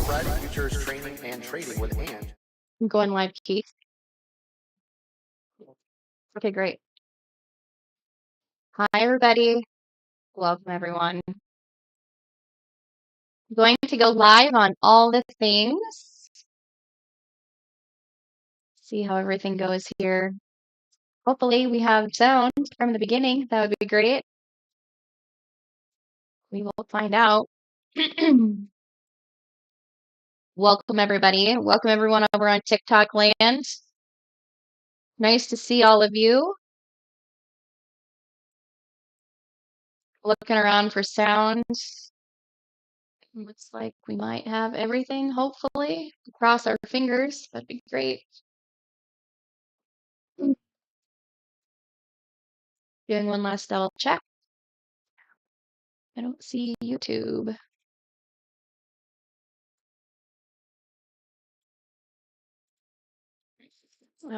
Friday Futures Training and Trading with Ange. I'm going live, Keith. Okay, great. Hi, everybody. Welcome, everyone. I'm going to go live on all the things. See how everything goes here. Hopefully, we have sound from the beginning. That would be great. We will find out. Welcome, everybody. Welcome, everyone over on TikTok land. Nice to see all of you. Looking around for sound. Looks like we might have everything, hopefully. Cross our fingers. That'd be great. Doing one last double check. I don't see YouTube.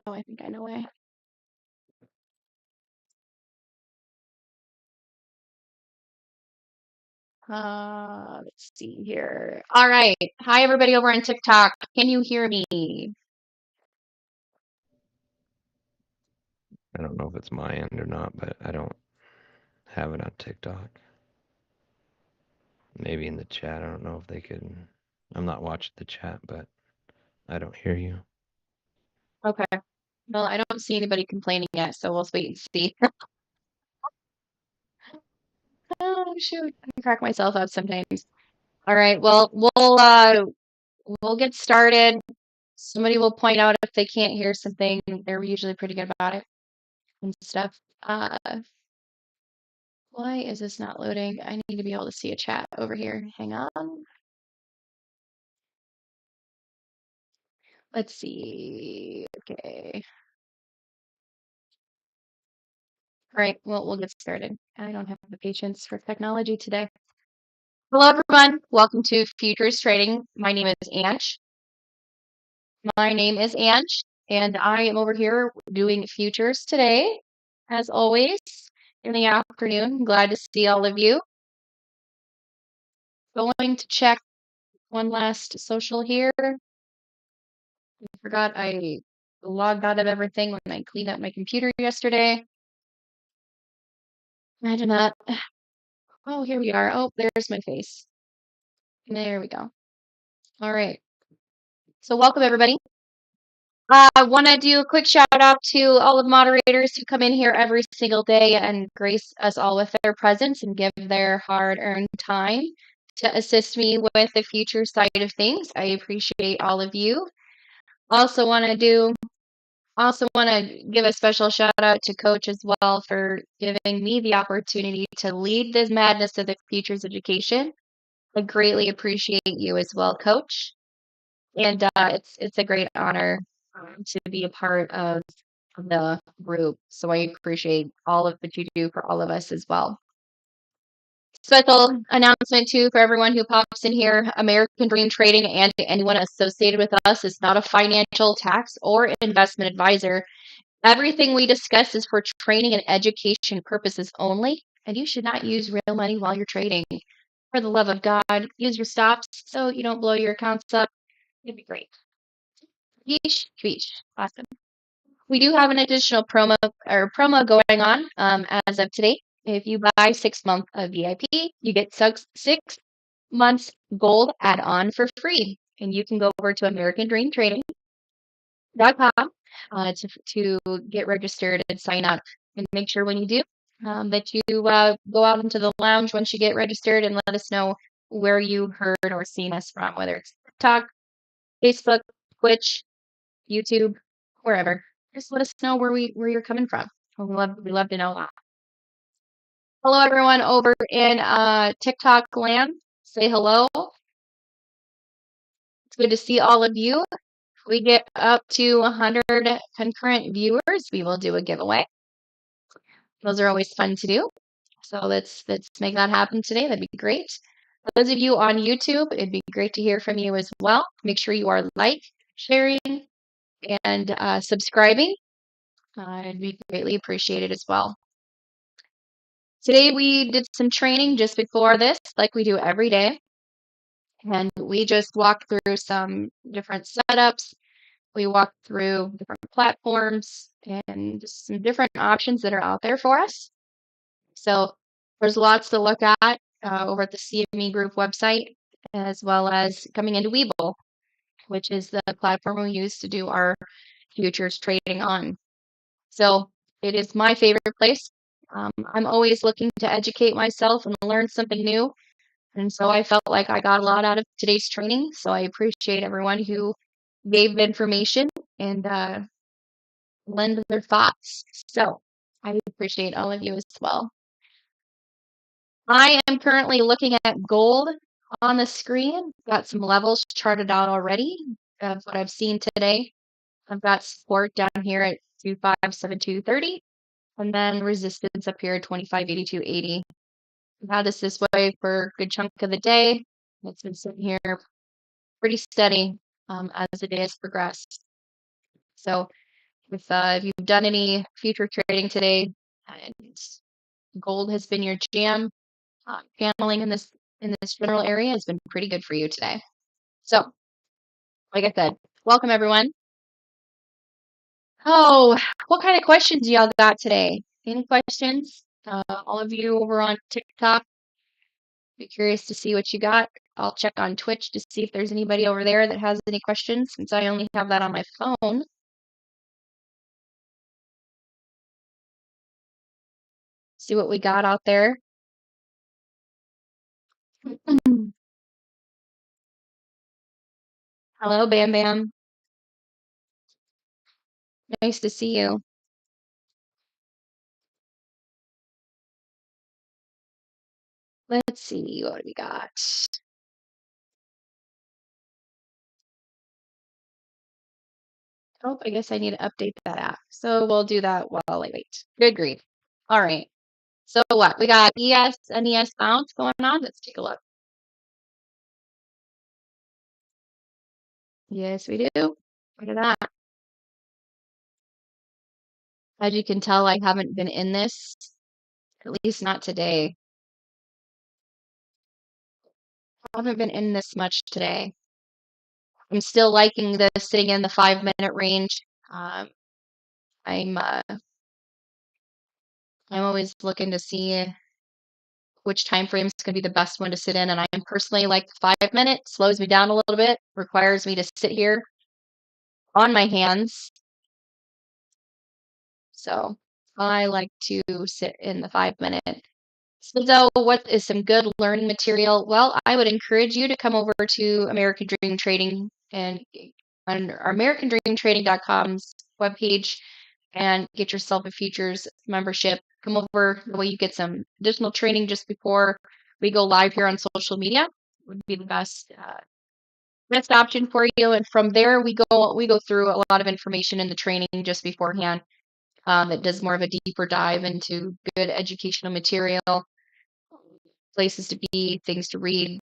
Oh, I think I know why. Let's see here. All right. Hi, everybody over on TikTok. Can you hear me? I don't know if it's my end or not, but I don't have it on TikTok. Maybe in the chat. I don't know if they can. I'm not watching the chat, but I don't hear you. Okay. Well, I don't see anybody complaining yet, so we'll wait and see. Oh, shoot. I crack myself up sometimes. All right. Well, we'll get started. Somebody will point out if they can't hear something. They're usually pretty good about it and stuff. Why is this not loading? I need to be able to see a chat over here. Hang on. Let's see. Okay. All right. Well, we'll get started. I don't have the patience for technology today. Hello, everyone. Welcome to Futures Trading. My name is Ange. And I am over here doing futures today, as always, in the afternoon. Glad to see all of you. Going to check one last social here. I forgot I logged out of everything when I cleaned up my computer yesterday. Imagine that. Oh, here we are. Oh, there's my face. There we go. All right. So welcome, everybody. I want to do a quick shout out to all of the moderators who come in here every single day and grace us all with their presence and give their hard-earned time to assist me with the future side of things. I appreciate all of you. Also want to give a special shout out to Coach as well for giving me the opportunity to lead this madness of the futures education. I greatly appreciate you as well, Coach. And it's a great honor to be a part of the group. So I appreciate all of that you do for all of us as well. Special announcement too for everyone who pops in here. American Dream Trading and anyone associated with us is not a financial, tax, or investment advisor. Everything we discuss is for training and education purposes only, and you should not use real money while you're trading. For the love of God, use your stops so you don't blow your accounts up. It'd be great. Yeesh, yeesh. Awesome. We do have an additional promo going on as of today. If you buy 6 months of VIP, you get 6 months gold add-on for free. And you can go over to AmericanDreamTrading.com to get registered and sign up. And make sure when you do that you go out into the lounge once you get registered and let us know where you heard or seen us from, whether it's TikTok, Facebook, Twitch, YouTube, wherever. Just let us know where you're coming from. We love to know that. Hello, everyone over in TikTok land. Say hello. It's good to see all of you. If we get up to 100 concurrent viewers, we will do a giveaway. Those are always fun to do. So let's make that happen today. That'd be great. For those of you on YouTube, it'd be great to hear from you as well. Make sure you are sharing, and subscribing. It'd be greatly appreciated as well. Today we did some training just before this, like we do every day. And we just walked through some different setups. We walked through different platforms and just some different options that are out there for us. So there's lots to look at over at the CME Group website, as well as coming into Webull, which is the platform we use to do our futures trading on. So it is my favorite place. I'm always looking to educate myself and learn something new. And so I felt like I got a lot out of today's training. So I appreciate everyone who gave the information and lend their thoughts. So I appreciate all of you as well. I am currently looking at gold on the screen. Got some levels charted out already of what I've seen today. I've got support down here at 2572.30 and then resistance up here at 2582.80. I've had this way for a good chunk of the day. It's been sitting here pretty steady as the day has progressed. So if you've done any future trading today and gold has been your jam, channeling in this general area has been pretty good for you today. So, like I said, welcome everyone. Oh, what kind of questions y'all got today? Any questions? All of you over on TikTok, be curious to see what you got. I'll check on Twitch to see if there's anybody over there that has any questions, since I only have that on my phone. See what we got out there. Hello, Bam Bam. Nice to see you. Let's see what we got. Oh, I guess I need to update that app. So we'll do that while I wait. Good grief. All right. So what? We got ES and ES bounce going on. Let's take a look. Yes, we do. Look at that. As you can tell, I haven't been in this, at least not today. I haven't been in this much today. I'm still liking the sitting in the 5-minute range. I'm always looking to see which time frame is going to be the best one to sit in, and I personally like the 5 minute. Slows me down a little bit, requires me to sit here on my hands. So I like to sit in the 5-minute. So what is some good learning material? Well, I would encourage you to come over to American Dream Trading and on our AmericanDreamTrading.com's webpage and get yourself a futures membership. Come over, the way you get some additional training just before we go live here on social media would be the best option for you. And from there, we go through a lot of information in the training just beforehand. It does more of a deeper dive into good educational material, places to be, things to read,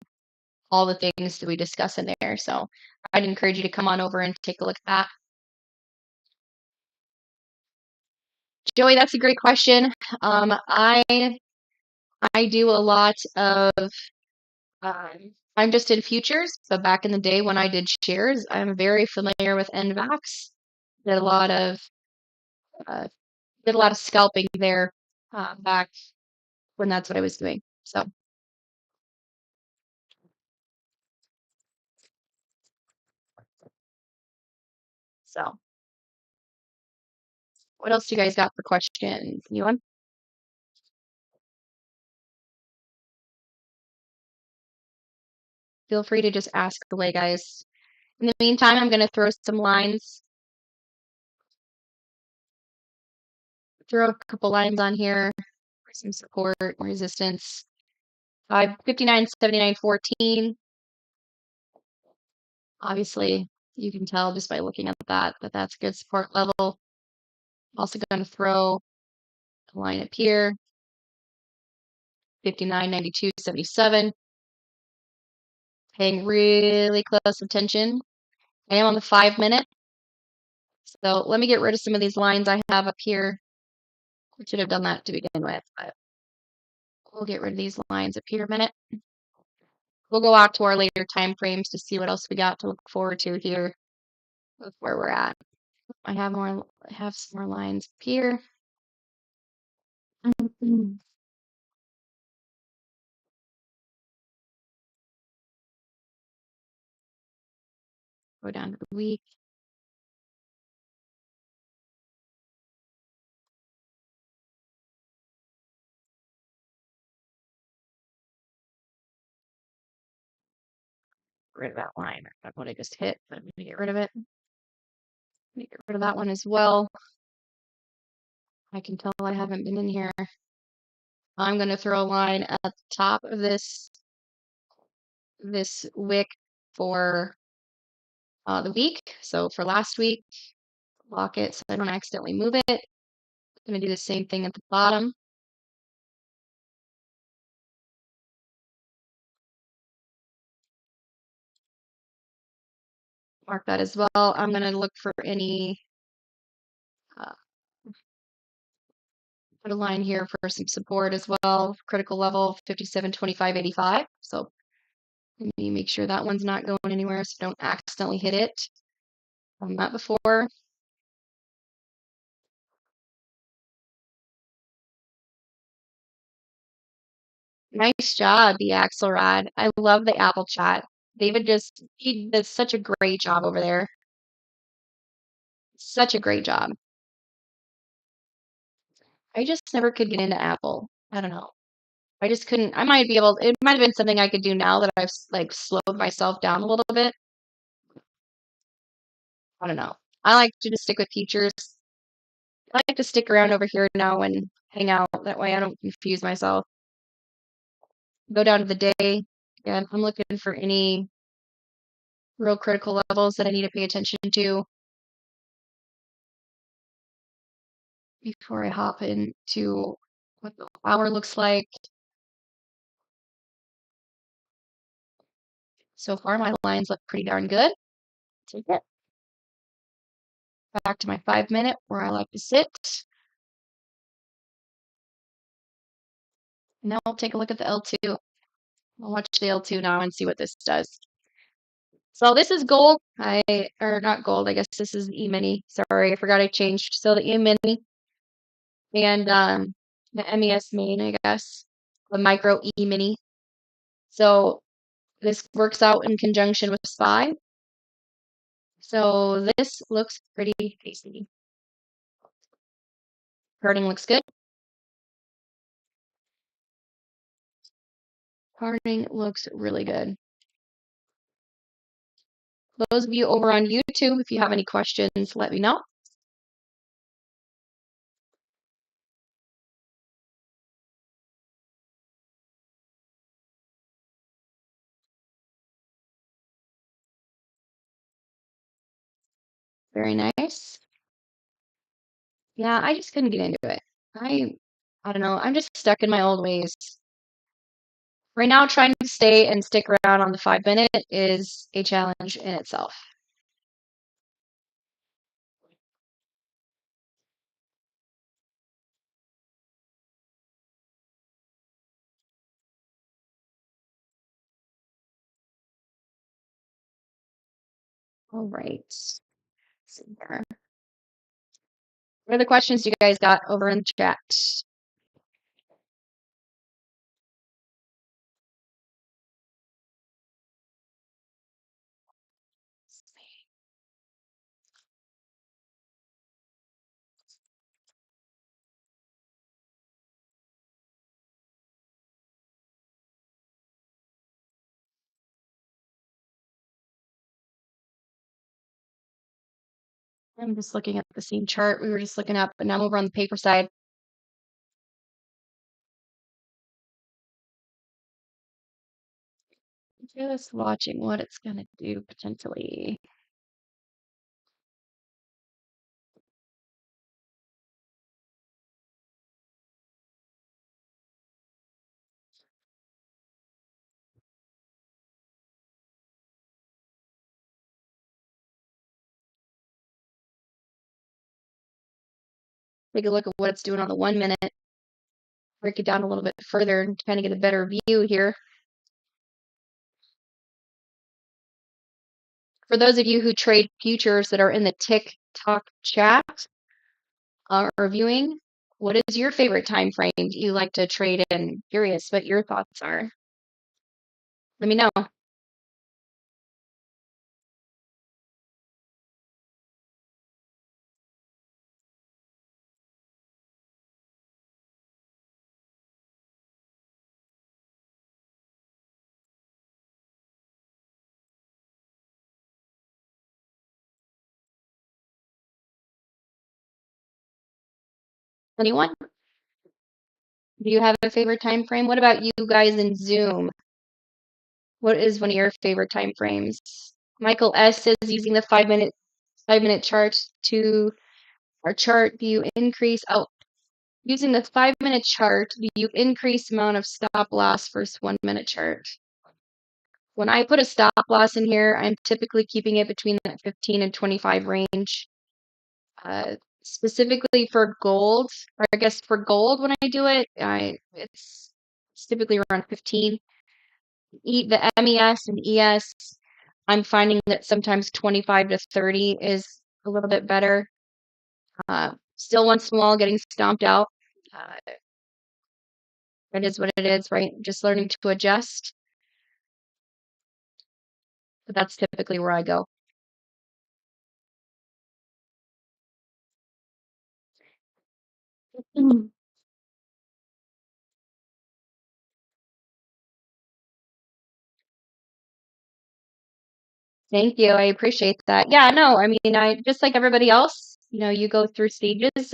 all the things that we discuss in there. So I'd encourage you to come on over and take a look at that. Joey, that's a great question. I do a lot of I'm just in futures, but back in the day when I did shares, I'm very familiar with NVAX. Did a lot of scalping there back when that's what I was doing. So what else do you guys got for questions? Anyone? Feel free to just ask away, guys. In the meantime, I'm going to throw some lines, throw a couple lines on here for some support, resistance. 59, 79, 14. Obviously, you can tell just by looking at that that's a good support level. Also going to throw a line up here. 59, 92, 77. Paying really close attention. I am on the 5-minute. So let me get rid of some of these lines I have up here. I should have done that to begin with, but we'll get rid of these lines up here a minute. we'll go out to our later time frames to see what else we got to look forward to here with where we're at. I have some more lines up here. Go down to the week. Get rid of that line. That's what I just hit. But I'm gonna get rid of it. Get rid of that one as well. I can tell I haven't been in here. I'm gonna throw a line at the top of this wick for the week. So for last week, lock it so I don't accidentally move it. I'm gonna do the same thing at the bottom. Mark that as well. I'm gonna look for any put a line here for some support as well. Critical level 57.25.85. So let me make sure that one's not going anywhere so don't accidentally hit it. Done that before. Nice job, the Axelrod. I love the Apple chat. David he does such a great job over there. Such a great job. I just never could get into Apple. I don't know. I just couldn't. It might have been something I could do now that I've like slowed myself down a little bit. I don't know. I like to just stick with features. I like to stick around over here now and hang out. That way I don't confuse myself. Go down to the day. Again, I'm looking for any real critical levels that I need to pay attention to before I hop into what the hour looks like. So far, my lines look pretty darn good. Take it. Back to my 5-minute where I like to sit. Now I'll take a look at the L2. I'll watch the L2 now and see what this does. So this is gold. Or not gold, I guess this is E-mini. Sorry, I forgot I changed. So the E-mini and the MES main, I guess. The micro E-mini. So this works out in conjunction with SPY. So this looks pretty tasty. Carding looks good. Carding looks really good. Those of you over on YouTube, if you have any questions, let me know. Very nice. Yeah, I just couldn't get into it. I don't know. I'm just stuck in my old ways. Right now, trying to stay and stick around on the 5-minute is a challenge in itself. All right. See here. What are the questions you guys got over in the chat? I'm just looking at the same chart we were just looking at, but now I'm over on the paper side. Just watching what it's going to do potentially. Take a look at what it's doing on the 1-minute. Break it down a little bit further and kind of get a better view here. For those of you who trade futures that are in the TikTok chat reviewing, what is your favorite time frame you like to trade in? Curious what your thoughts are. Let me know. Anyone? Do you have a favorite time frame? What about you guys in Zoom? What is one of your favorite time frames? Michael S says using the 5-minute chart to our chart, do you increase using the 5-minute chart, do you increase amount of stop loss versus 1-minute chart? When I put a stop loss in here, I'm typically keeping it between that 15 and 25 range. Specifically for gold, or I guess for gold when I do it, it's typically around 15. The MES and ES, I'm finding that sometimes 25 to 30 is a little bit better. Still once in a while getting stomped out. It is what it is, right? Just learning to adjust. But that's typically where I go. Thank you. I appreciate that. Yeah, no, I mean, I just like everybody else, you go through stages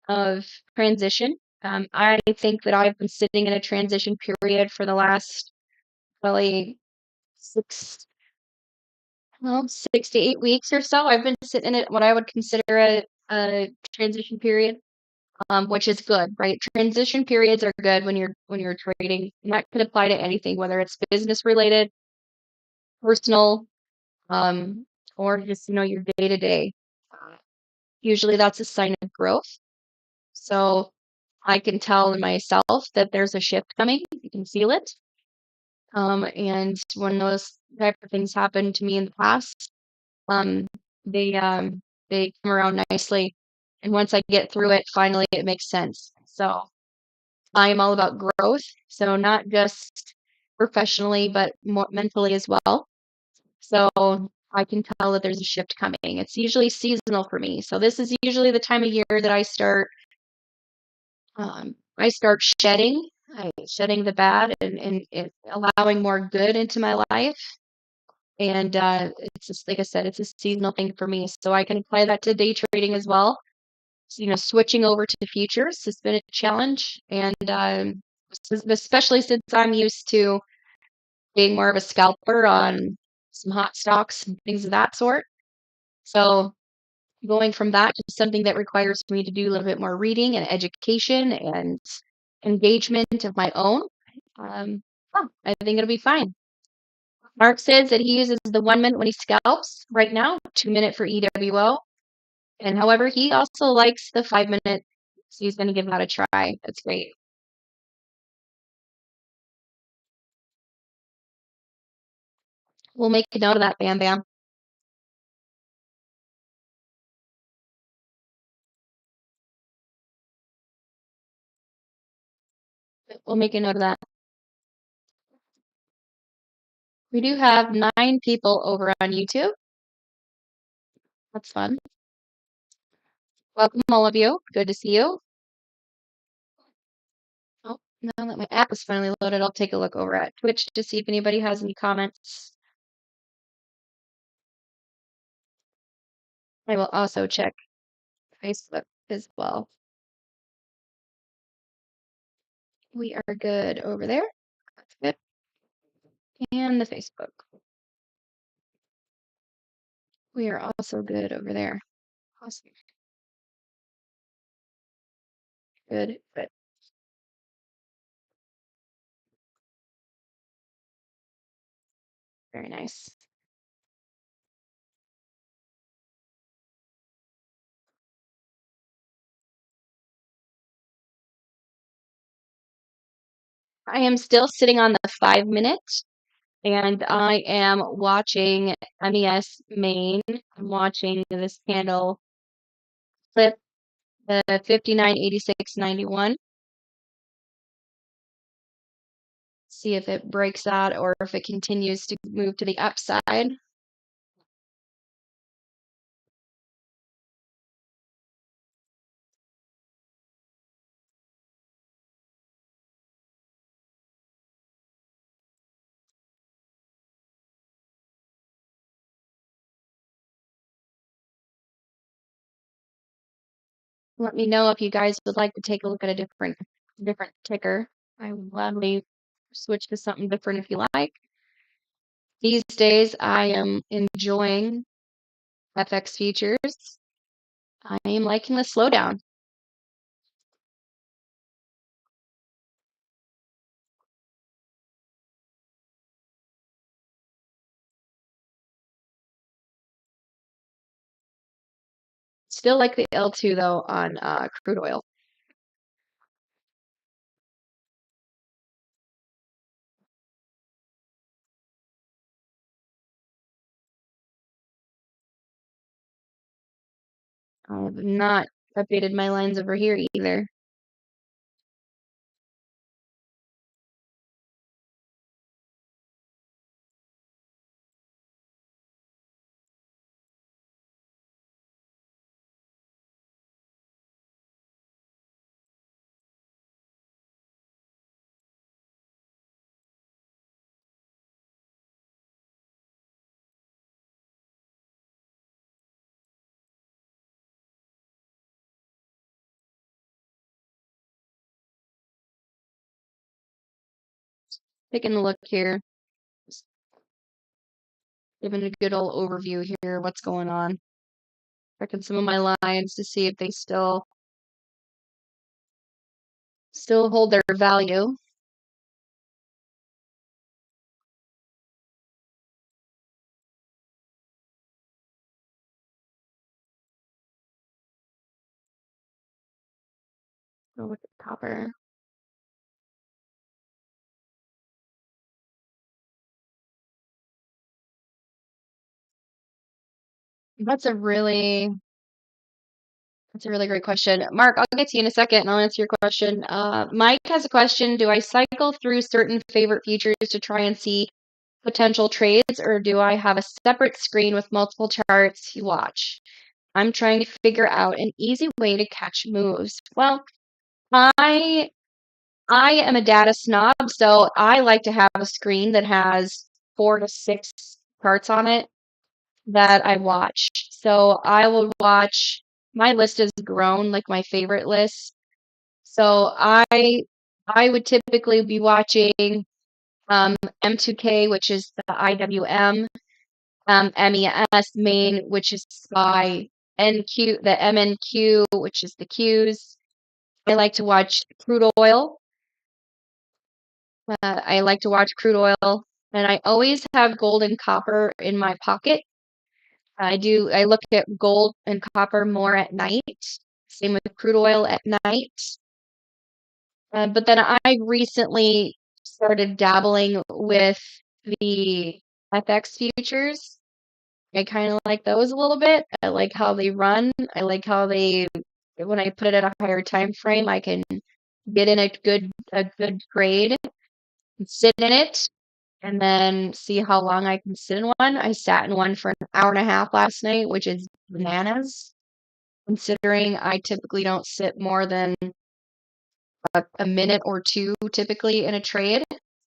of transition. I think that I've been sitting in a transition period for the last probably 6 to 8 weeks or so. I've been sitting in what I would consider a transition period, which is good, right? Transition periods are good when you're trading, and that could apply to anything, whether it's business related, personal, or just your day to day. Usually, that's a sign of growth. So I can tell in myself that there's a shift coming. You can feel it. And when those type of things happen to me in the past, um, they come around nicely. And once I get through it, finally it makes sense. So I am all about growth. So not just professionally, but more mentally as well. So I can tell that there's a shift coming. It's usually seasonal for me. So this is usually the time of year that I start shedding the bad and allowing more good into my life. And it's just like I said, it's a seasonal thing for me. So I can apply that to day trading as well. So, switching over to futures has been a challenge, and especially since I'm used to being more of a scalper on some hot stocks and things of that sort. So going from that to something that requires me to do a little bit more reading and education and engagement of my own, I think it'll be fine. Mark says that he uses the 1 minute when he scalps right now, 2-minute for EWO. And however, he also likes the 5-minute, so he's going to give that a try. That's great. We'll make a note of that, Bam Bam. We'll make a note of that. We do have 9 people over on YouTube. That's fun. Welcome, all of you. Good to see you. Oh, now that my app is finally loaded, I'll take a look over at Twitch to see if anybody has any comments. I will also check Facebook as well. We are good over there. That's good. And the Facebook. We are also good over there. Awesome. Good, good. Very nice. I am still sitting on the 5-minute. And I am watching MES main. I'm watching this candle flip the 59.86.91. See if it breaks that or if it continues to move to the upside. Let me know if you guys would like to take a look at a different ticker. I will gladly switch to something different if you like. These days I am enjoying FX futures. I am liking the slowdown. Still like the L2 though on crude oil. I have not updated my lines over here either. Taking a look here. Just giving a good old overview here, what's going on. Checking some of my lines to see if they still hold their value. Go look at copper. That's a really great question. Mark, I'll get to you in a second and I'll answer your question. Mike has a question. Do I cycle through certain favorite futures to try and see potential trades, or do I have a separate screen with multiple charts you watch? I'm trying to figure out an easy way to catch moves. Well, I am a data snob, so I like to have a screen that has 4 to 6 charts on it that I watch. So I will watch, my list has grown like my favorite list. So I would typically be watching M2K, which is the IWM, MES main, which is SPY, NQ, the MNQ, which is the Qs. I like to watch crude oil. I like to watch crude oil, and I always have gold and copper in my pocket. I look at gold and copper more at night. Same with crude oil at night. But then I recently started dabbling with the FX futures. I kind of like those a little bit. I like how they run. I like how when I put it at a higher time frame, I can get in a good grade and sit in it and then see how long I can sit in one. I sat in one for an hour and a half last night, which is bananas, considering I typically don't sit more than a minute or two typically in a trade.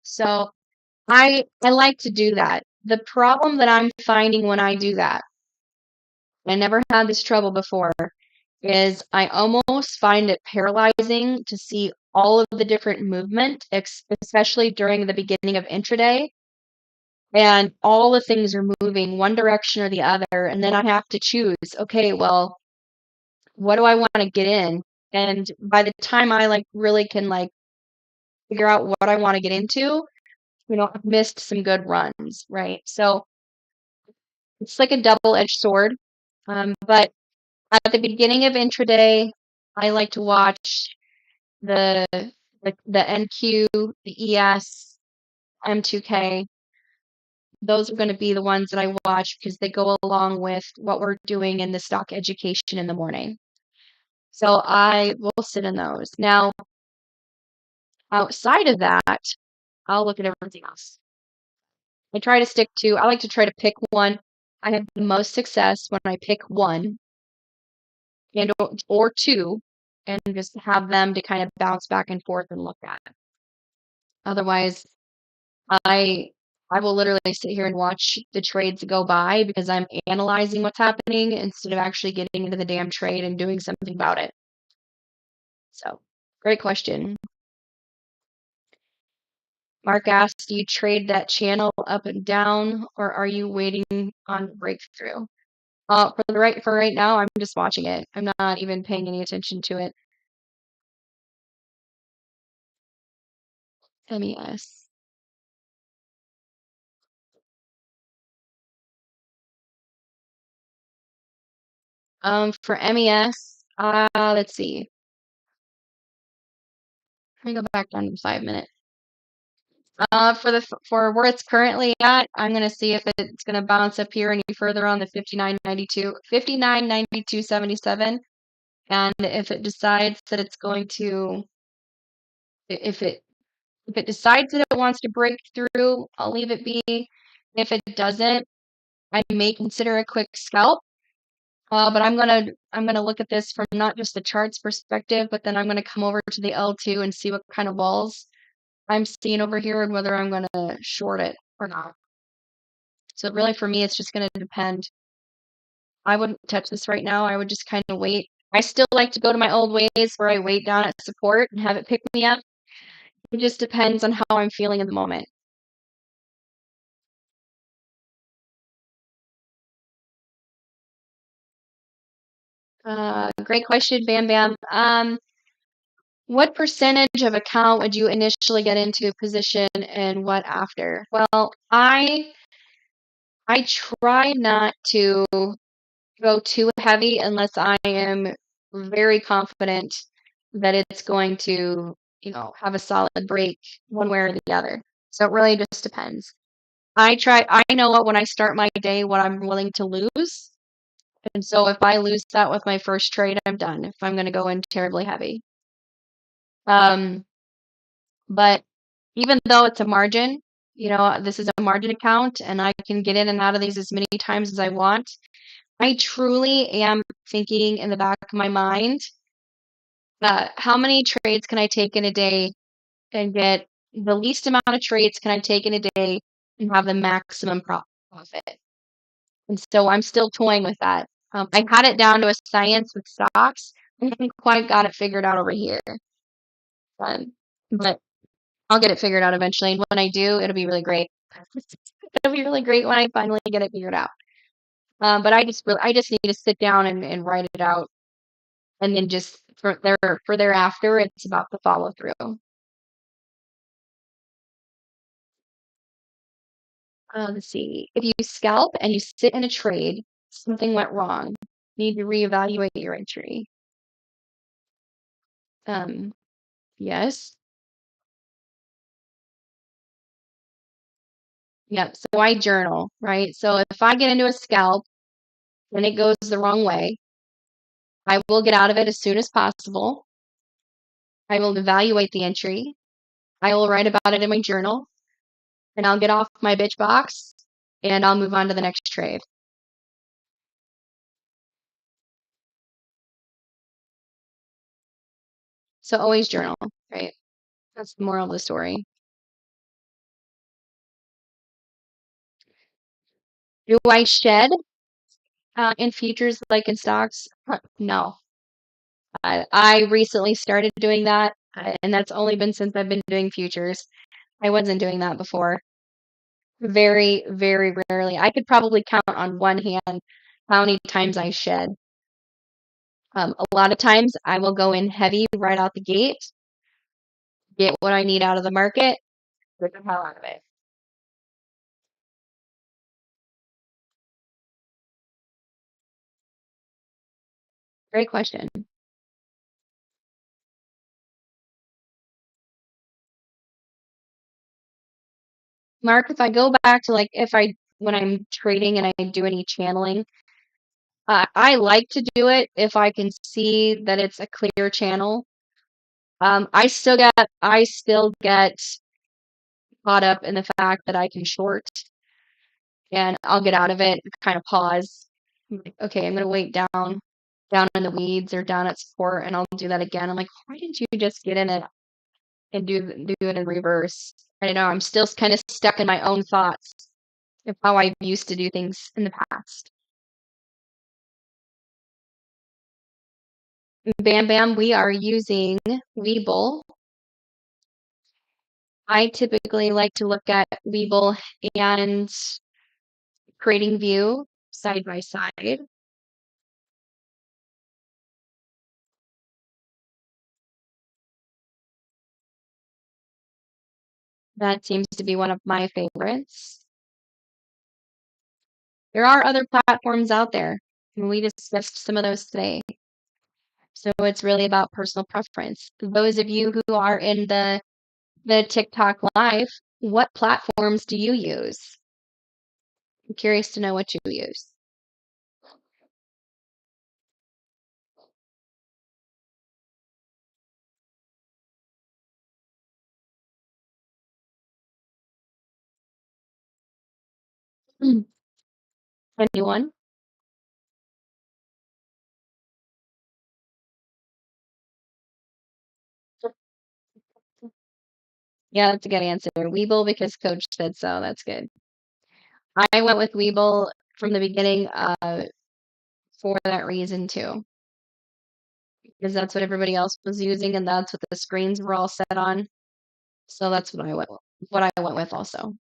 So I like to do that. The problem that I'm finding when I do that, I never had this trouble before, is I almost find it paralyzing to see all of the different movement, especially during the beginning of intraday. And all the things are moving one direction or the other. And then I have to choose, okay, well, what do I want to get in? And by the time I really can figure out what I want to get into, I've missed some good runs, right? So it's like a double-edged sword. But at the beginning of intraday, I like to watch the NQ, the ES, M2K. those are going to be the ones that I watch because they go along with what we're doing in the stock education in the morning. So I will sit in those. Now, outside of that, I'll look at everything else. I like to try to pick one. I have the most success when I pick one and or two and just have them to kind of bounce back and forth and look at. Otherwise, I will literally sit here and watch the trades go by because I'm analyzing what's happening instead of actually getting into the damn trade and doing something about it. So, great question. Mark asked, do you trade that channel up and down, or are you waiting on breakthrough? For right now, I'm just watching it. I'm not even paying any attention to it. MES. For MES, let's see. Let me go back down to 5 minutes. For where it's currently at, I'm gonna see if it's gonna bounce up here any further on the 59.92, 59.92.77, and if it decides that it's going to, if it decides that it wants to break through, I'll leave it be. If it doesn't, I may consider a quick scalp. But I'm gonna look at this from not just the charts perspective, but then I'm gonna come over to the L2 and see what kind of walls I'm seeing over here and whether I'm gonna short it or not. So really for me, it's just gonna depend. I wouldn't touch this right now. I would just kind of wait. I still like to go to my old ways where I wait down at support and have it pick me up. It just depends on how I'm feeling in the moment. Great question, Bam Bam. What percentage of account would you initially get into a position and what after? Well, I try not to go too heavy unless I am very confident that it's going to, have a solid break one way or the other. So it really just depends. I know what when I start my day what I'm willing to lose. And so if I lose that with my first trade, I'm done. If I'm going to go in terribly heavy. But even though it's a margin, this is a margin account and I can get in and out of these as many times as I want. I truly am thinking in the back of my mind, how many trades can I take in a day and get the least amount of trades can I take in a day and have the maximum profit? And so I'm still toying with that. I had it down to a science with stocks. I haven't quite got it figured out over here. But I'll get it figured out eventually. And when I do, it'll be really great. It'll be really great when I finally get it figured out. But I just need to sit down and write it out. And then just for thereafter, it's about the follow through. Let's see. If you scalp and you sit in a trade, something went wrong. Need to reevaluate your entry. Yes. Yep. So I journal, right? So if I get into a scalp and it goes the wrong way, I will get out of it as soon as possible. I will evaluate the entry. I will write about it in my journal and I'll get off my bitch box and I'll move on to the next trade. So always journal, right? That's the moral of the story. Do I shed in futures like in stocks? No. I recently started doing that, and that's only been since I've been doing futures. I wasn't doing that before. Very, very rarely. I could probably count on one hand how many times I shed. A lot of times I will go in heavy right out the gate, get what I need out of the market, get the hell out of it. Great question. Mark, if I go back to when I'm trading and I do any channeling, I like to do it if I can see that it's a clear channel. I still get caught up in the fact that I can short and I'll get out of it, kind of pause. I'm like, okay, I'm gonna wait down in the weeds or down at support, and I'll do that again. I'm like, why didn't you just get in it and do it in reverse? I don't know. I'm still kind of stuck in my own thoughts of how I used to do things in the past. Bam Bam, we are using Webull. I typically like to look at Webull and Creating View side by side. That seems to be one of my favorites. There are other platforms out there, and we discussed some of those today. So it's really about personal preference. Those of you who are in the TikTok live, what platforms do you use? I'm curious to know what you use. Anyone? Yeah, that's a good answer. Weeble because Coach said so. That's good. I went with Weeble from the beginning for that reason too, because that's what everybody else was using and that's what the screens were all set on. So that's what I went with also.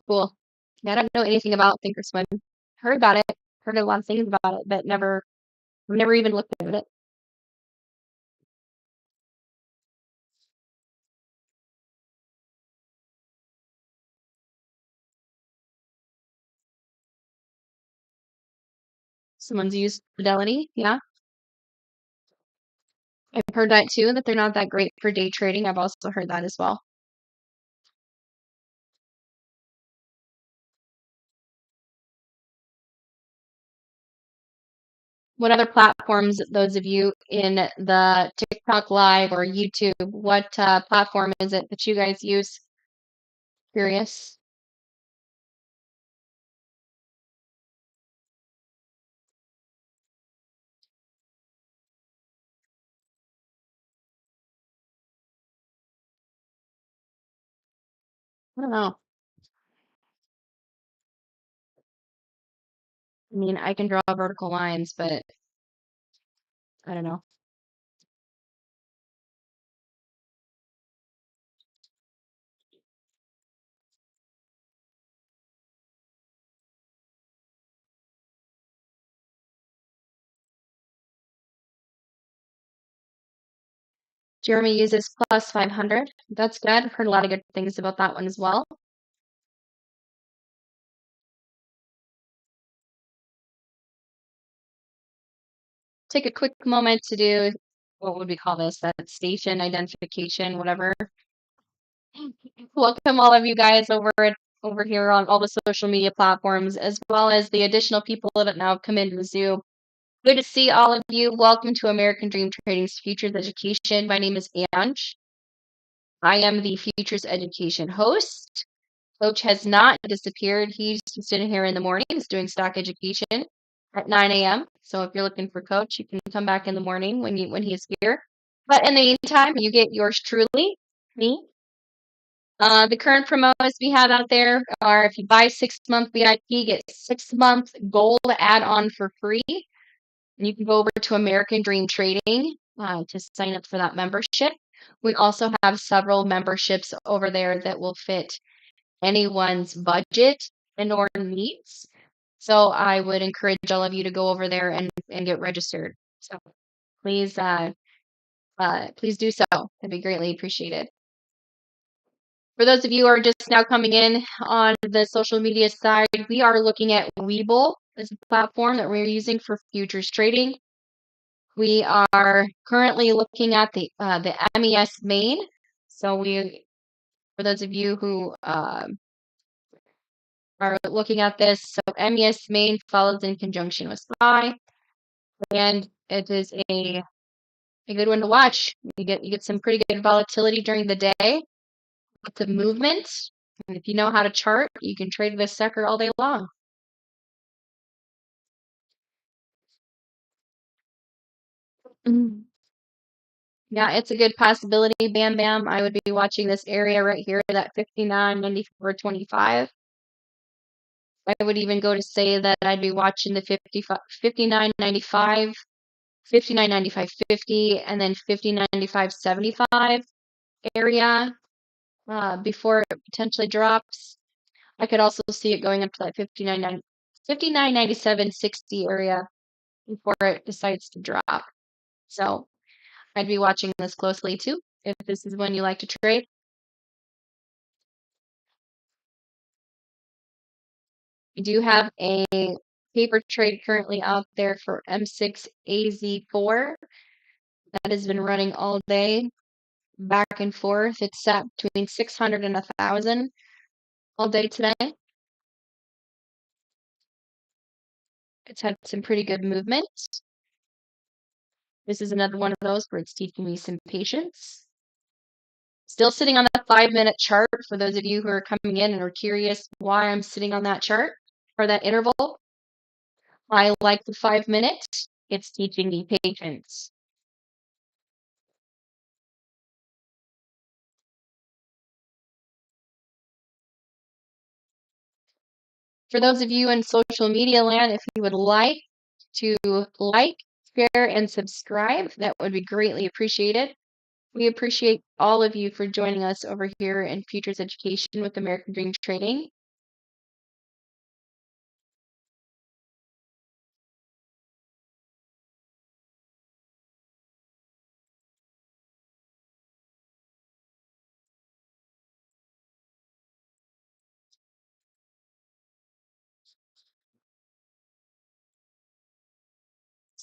Cool. Yeah, I don't know anything about Thinkorswim. Heard about it. Heard a lot of things about it, but never even looked at it. Someone's used Fidelity. Yeah, I've heard that too, that they're not that great for day trading. I've also heard that as well. What other platforms, those of you in the TikTok live or YouTube, what platform is it that you guys use? Curious. I don't know. I mean, I can draw vertical lines, but I don't know. Jeremy uses plus 500. That's good. I've heard a lot of good things about that one as well. Take a quick moment to do, what would we call this? That station identification, whatever. Welcome all of you guys over here on all the social media platforms, as well as the additional people that now come into Zoom. Good to see all of you. Welcome to American Dream Trading's Futures Education. My name is Ange. I am the Futures Education host. Coach has not disappeared. He's just in here in the mornings doing stock education at 9 a.m. So if you're looking for Coach, you can come back in the morning when he's here. But in the meantime, you get yours truly, me. The current promos we have out there are if you buy 6-month VIP, get 6-month gold add-on for free. And you can go over to American Dream Trading to sign up for that membership. We also have several memberships over there that will fit anyone's budget and or needs. So I would encourage all of you to go over there and get registered. So please please do so. That'd be greatly appreciated. For those of you who are just now coming in on the social media side, we are looking at Webull as a platform that we're using for futures trading. We are currently looking at the MES main. So for those of you who are looking at this, so MES main follows in conjunction with SPY, and it is a good one to watch. You get some pretty good volatility during the day, lots of movement. And if you know how to chart, you can trade this sucker all day long. Yeah, it's a good possibility. Bam Bam. I would be watching this area right here, that 59.94.25. I would even go to say that I'd be watching the 59.95, 59.95.50, and then 59.95.75 area before it potentially drops. I could also see it going up to that 59.97.60 area before it decides to drop. So I'd be watching this closely too, if this is when you like to trade. We do have a paper trade currently out there for M6AZ4 that has been running all day, back and forth. It's sat between 600 and 1,000 all day today. It's had some pretty good movement. This is another one of those where it's teaching me some patience. Still sitting on that 5-minute chart for those of you who are coming in and are curious why I'm sitting on that chart or that interval. I like the 5 minutes. It's teaching me patience. For those of you in social media land, if you would like to like, share, and subscribe, that would be greatly appreciated. We appreciate all of you for joining us over here in Futures Education with American Dream Trading.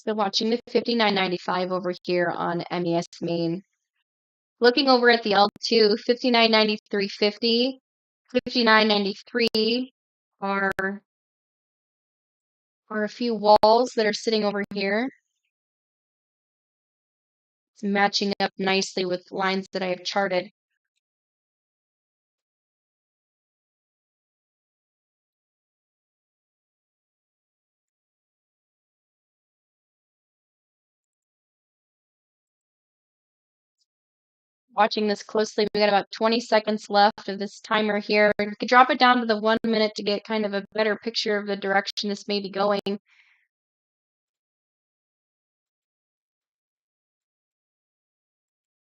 So watching the 59.95 over here on MES main. Looking over at the L2, 59.93.50, 59.93 are a few walls that are sitting over here. It's matching up nicely with lines that I have charted. Watching this closely, we got about 20 seconds left of this timer here. We could drop it down to the 1 minute to get kind of a better picture of the direction this may be going.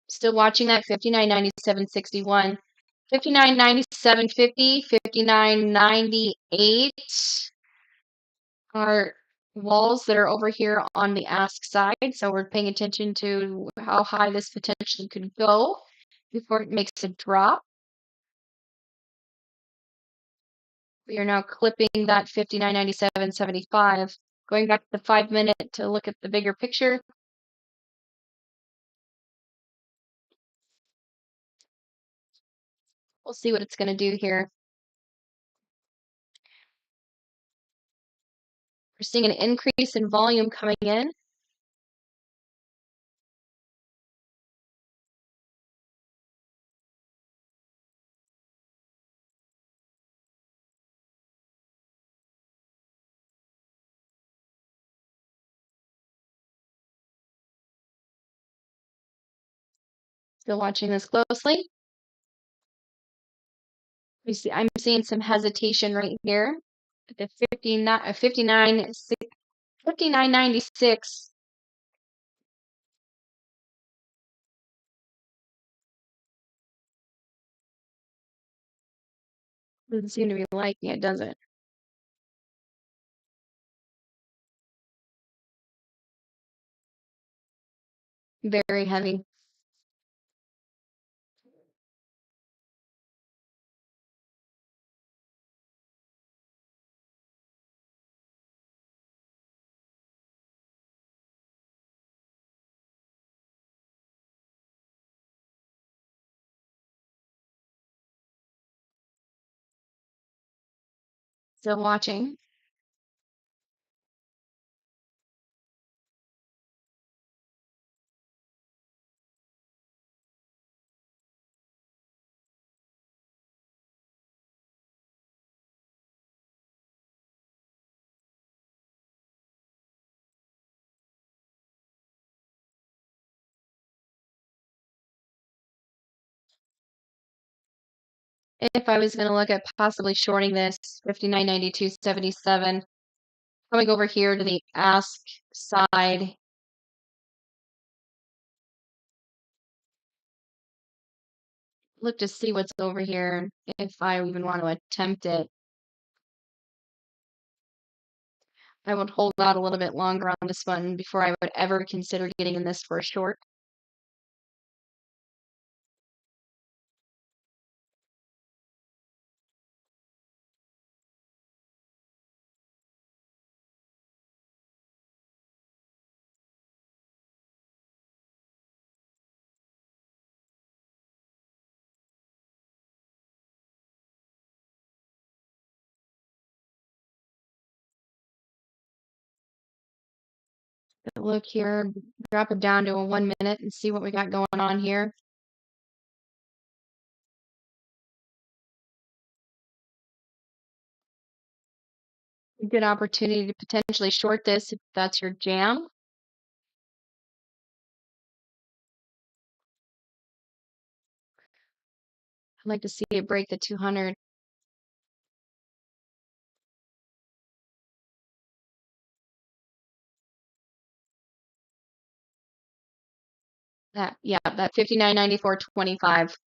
Still watching that 59.97.61, 59.97.50, 59.98 are walls that are over here on the ask side. So we're paying attention to how high this potentially could go before it makes a drop. We are now clipping that 59.97.75. Going back to the 5 minute to look at the bigger picture. We'll see what it's going to do here. We're seeing an increase in volume coming in. Still watching this closely. I'm seeing some hesitation right here at the 59.96. Doesn't seem to be liking it, does it? Very heavy. Still watching. If I was going to look at possibly shorting this 59.92.77, coming over here to the ask side, look to see what's over here if I even want to attempt it. I would hold out a little bit longer on this one before I would ever consider getting in this for a short. Look here, drop it down to a 1 minute and see what we got going on here. A good opportunity to potentially short this if that's your jam. I'd like to see it break the 200. That, yeah, that 59.94.25. This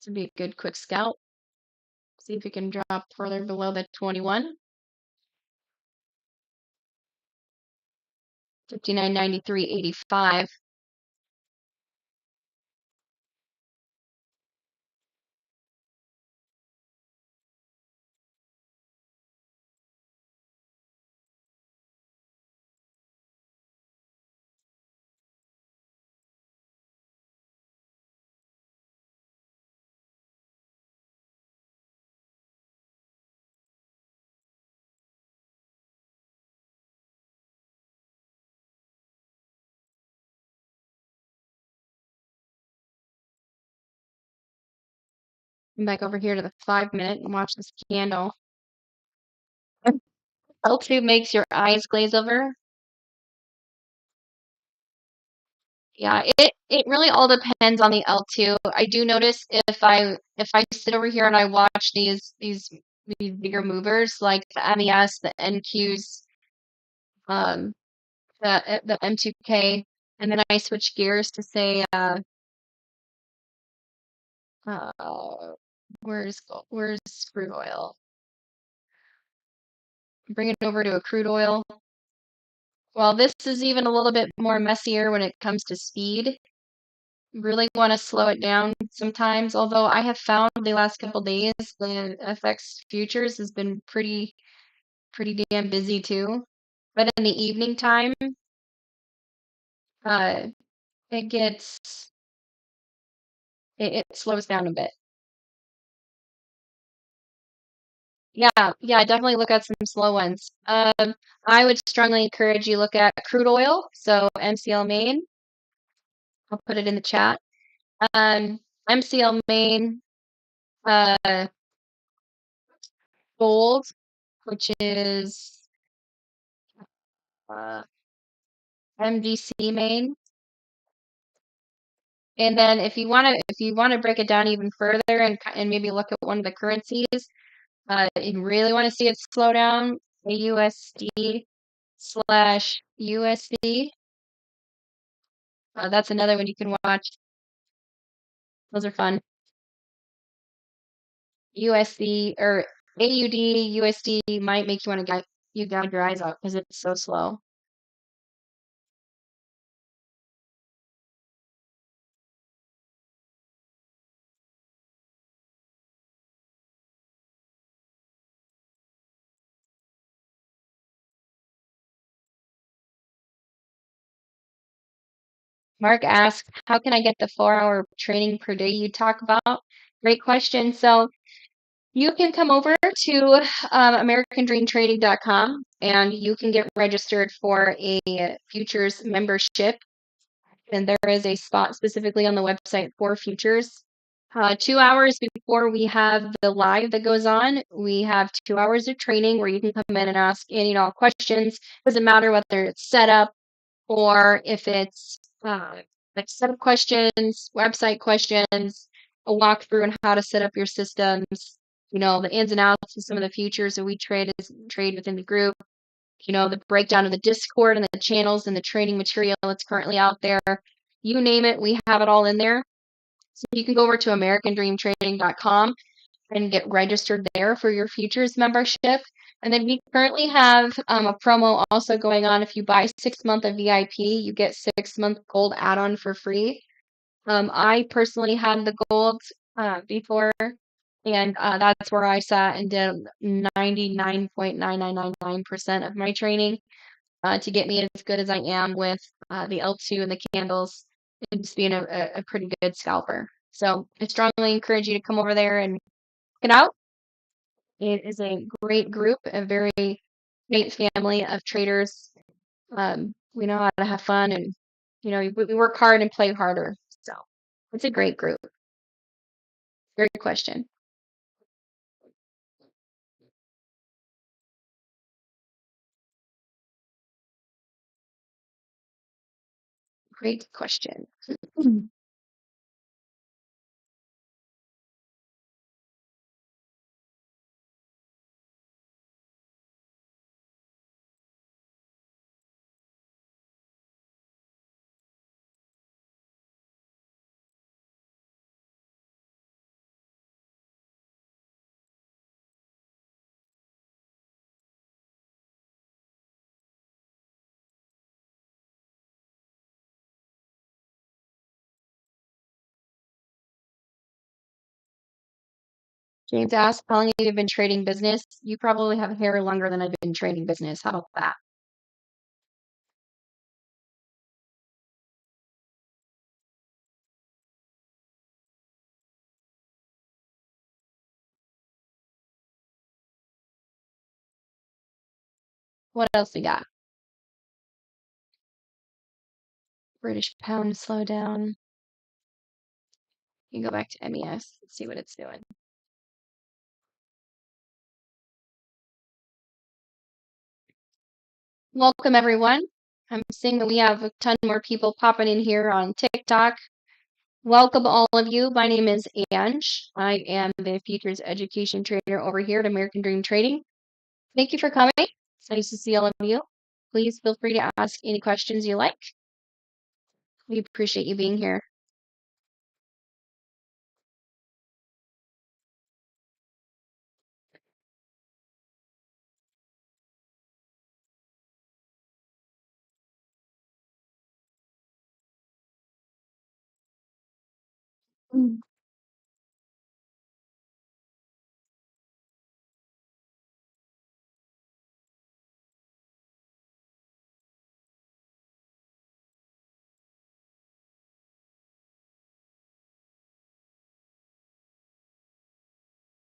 would be a good quick scalp. See if we can drop further below the 21. 59.93.85. Come back over here to the 5 minute and watch this candle. L2 makes your eyes glaze over. Yeah, it really all depends on the L2. I do notice if I sit over here and I watch these bigger movers like the MES, the NQs, um, the M2K, and then I switch gears to say uh where's crude oil? Bring it over to a crude oil. Well, this is even a little bit more messier when it comes to speed. Really want to slow it down sometimes, although I have found the last couple days the FX futures has been pretty damn busy too. But in the evening time, uh it gets it slows down a bit. Yeah, definitely look at some slow ones. I would strongly encourage you look at crude oil, so MCL main. I'll put it in the chat. MCL main, uh, gold, which is uh, MGC main. And then if you want to break it down even further and maybe look at one of the currencies, you really want to see it slow down, AUSD slash USD. That's another one you can watch. Those are fun. USD or AUD, USD might make you want to gouge your eyes out because it's so slow. Mark asked, how can I get the 4-hour training per day you talk about? Great question. So you can come over to americandreamtrading.com and you can get registered for a futures membership. And there is a spot specifically on the website for futures. 2 hours before we have the live that goes on, we have 2 hours of training where you can come in and ask any and all questions. Doesn't matter whether it's setup or if it's like setup questions, website questions, a walkthrough on how to set up your systems, the ins and outs of some of the futures that we trade within the group, the breakdown of the Discord and the channels and the training material that's currently out there. You name it, we have it all in there. So you can go over to americandreamtrading.com and get registered there for your futures membership. And then we currently have a promo also going on. If you buy 6 months of VIP, you get 6-month gold add-on for free. I personally had the gold before, and that's where I sat and did 99.9999% of my training to get me as good as I am with the L2 and the candles and just being a pretty good scalper. So I strongly encourage you to come over there and check it out. It is a great group, a very great family of traders. We know how to have fun and, we work hard and play harder. So it's a great group. Great question. Great question. James asked, how long have you been trading business? You probably have hair longer than I've been trading business. How about that? What else we got? British pound slow down. You can go back to MES and see what it's doing. Welcome, everyone. I'm seeing that we have a ton more people popping in here on TikTok. Welcome, all of you. My name is Ange. I am the futures education trader over here at American Dream Trading. Thank you for coming. It's nice to see all of you. Please feel free to ask any questions you like. We appreciate you being here. Mm.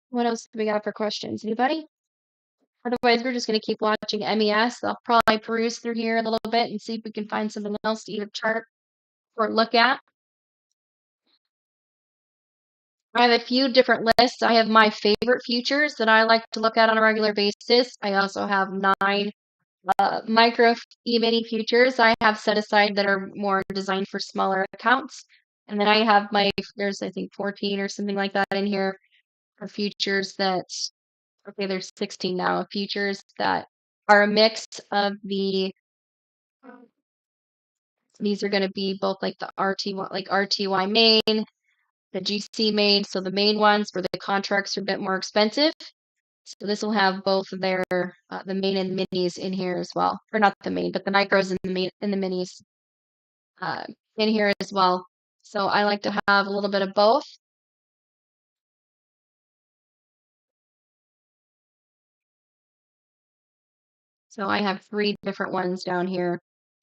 What else do we got for questions? Anybody? Otherwise, we're just going to keep watching MES. I'll probably peruse through here a little bit and see if we can find something else to either chart or look at. I have a few different lists. I have my favorite futures that I like to look at on a regular basis. I also have 9 micro e-mini futures I have set aside that are more designed for smaller accounts. And then I have there's I think 14 or something like that in here for futures okay, there's 16 now, futures that are a mix of these are going to be both like the RTY main, the GC main, so the main ones where the contracts are a bit more expensive. So this will have both of their the main and minis in here as well, or not the main, but the micros and the minis in here as well. So I like to have a little bit of both. So I have 3 different ones down here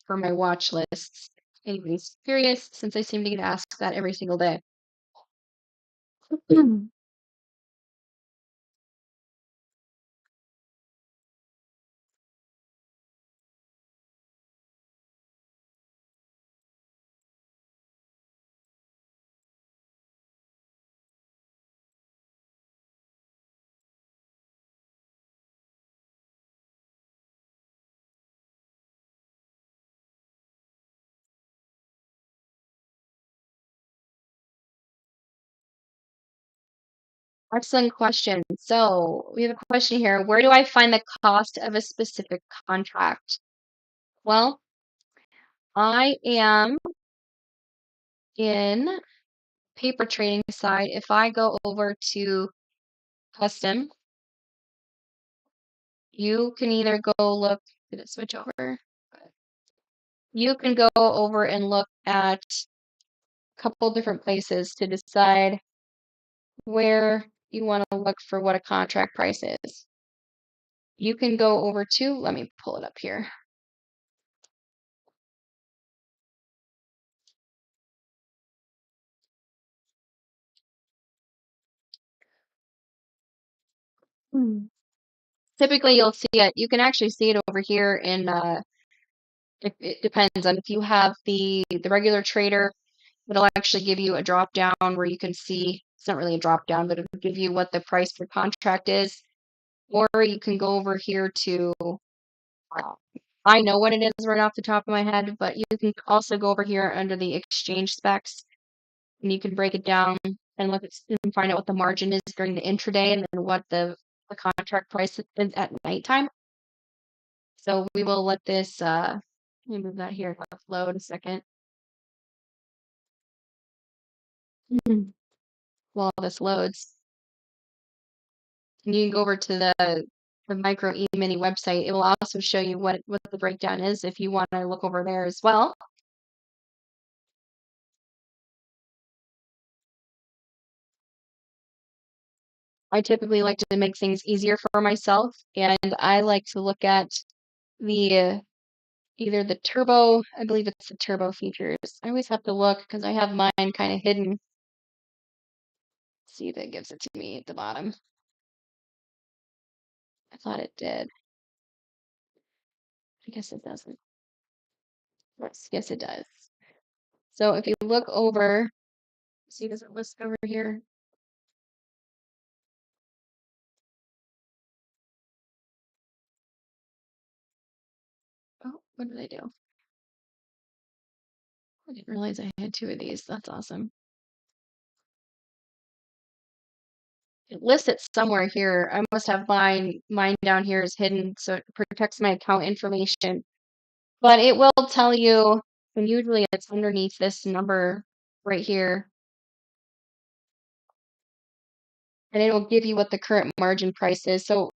for my watch lists. anybody's curious, since I seem to get asked that every single day. Excellent question. So we have a question here. Where do I find the cost of a specific contract? Well, I am in paper trading side. If I go over to custom, you can either go look, did it switch over? You can go over and look at a couple different places to decide where you want to look for what a contract price is. You can go over to, let me pull it up here. Typically, you'll see it. You can actually see it over here in. It depends on if you have the regular trader. It'll actually give you a drop down where you can see. It's not really a drop down, but it'll give you what the price per contract is. Or you can go over here to. I know what it is right off the top of my head, but you can also go over here under the exchange specs, and you can break it down and look at and find out what the margin is during the intraday, and then what the contract price is at nighttime. So we will let this, let me move that here, load a second. While this loads, and you can go over to the micro e-mini website. It will also show you what the breakdown is if you want to look over there as well. I typically like to make things easier for myself, and I like to look at the either the turbo, I believe it's the turbo features. I always have to look because I have mine kind of hidden. Let's see if it gives it to me at the bottom. I thought it did. I guess it doesn't. Yes, it does. So if you look over, see, does it list over here? Oh, what did I do? I didn't realize I had two of these. That's awesome. It lists it somewhere here. I must have mine down here is hidden, so it protects my account information. But it will tell you, and usually it's underneath this number right here. And it will give you what the current margin price is. So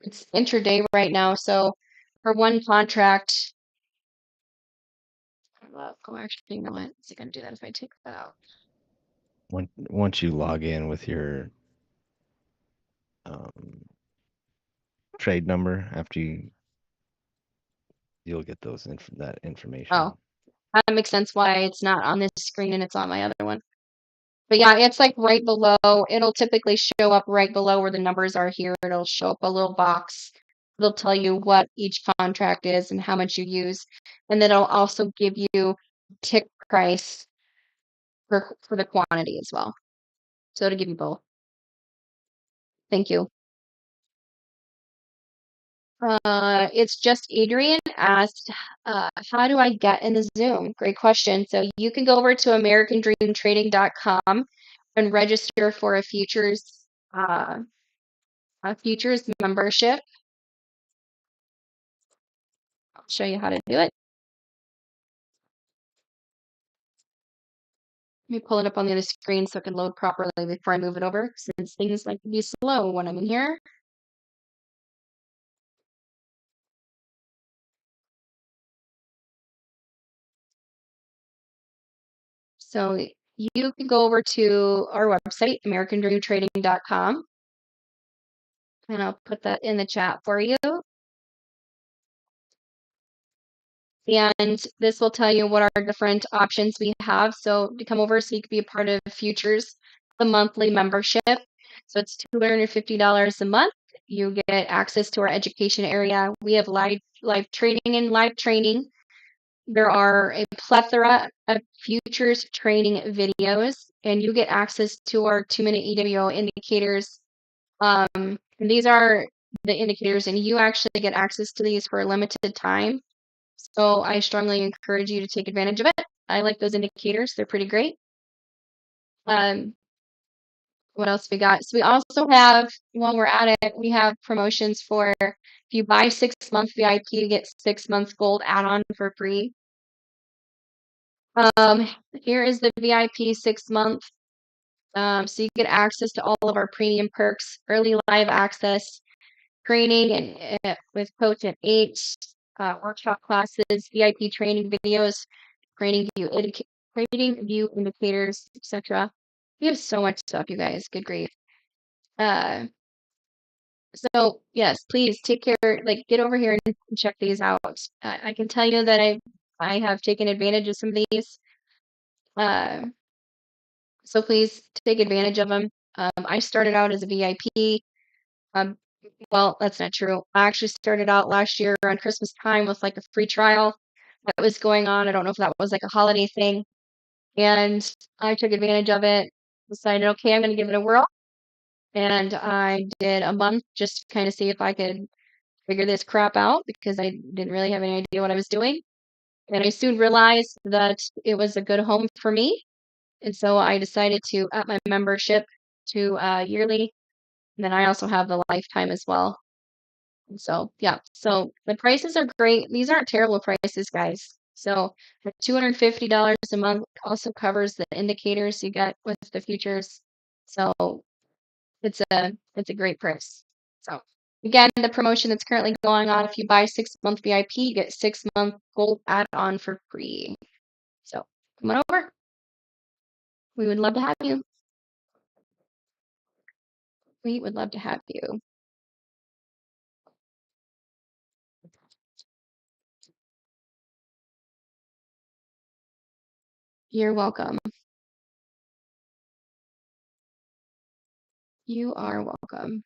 it's intraday right now. So for one contract, oh, actually, you know what? Is it going to do that if I take that out? Once you log in with your trade number, after you'll get that information. Oh, that makes sense why it's not on this screen and it's on my other one. But yeah, it's like right below. It'll typically show up right below where the numbers are here. It'll show up a little box. It'll tell you what each contract is and how much you use. And then it'll also give you tick price for the quantity as well. So it'll give you both. Thank you. It's just Adrian asked, how do I get in the Zoom? Great question. So you can go over to americandreamtrading.com and register for a futures membership. I'll show you how to do it. Let me pull it up on the other screen so it can load properly before I move it over, since things like to be slow when I'm in here. So you can go over to our website, americandreamtrading.com, and I'll put that in the chat for you. And this will tell you what our different options we have. So to come over so you can be a part of Futures, the monthly membership. So it's $250 a month. You get access to our education area. We have live training and live training. There are a plethora of Futures training videos, and you get access to our 2-minute EWO indicators. And these are the indicators, and you actually get access to these for a limited time. So I strongly encourage you to take advantage of it. I like those indicators. They're pretty great. What else we got? So we also have, while we're at it, we have promotions for if you buy 6-month VIP, you get 6-month gold add-on for free. Here is the VIP 6-month. So you get access to all of our premium perks, early live access, training and with Coach at 8, workshop classes, VIP training videos, training view indicators, etc. We have so much stuff, you guys. Good grief. Uh, so yes, please take care. Like, get over here and check these out. I can tell you that I have taken advantage of some of these. So please take advantage of them. I started out as a VIP. Um, well, that's not true. I actually started out last year on Christmas time with like a free trial that was going on. I don't know if that was like a holiday thing. And I took advantage of it, decided, okay, I'm going to give it a whirl. And I did a month just to kind of see if I could figure this crap out because I didn't really have any idea what I was doing. And I soon realized that it was a good home for me. And so I decided to up my membership to yearly. And then I also have the lifetime as well. And so, yeah. So the prices are great. These aren't terrible prices, guys. So the $250 a month also covers the indicators you get with the futures. So it's a great price. So again, the promotion that's currently going on, if you buy 6-month VIP, you get 6-month gold add-on for free. So come on over. We would love to have you. We would love to have you. You're welcome. You are welcome.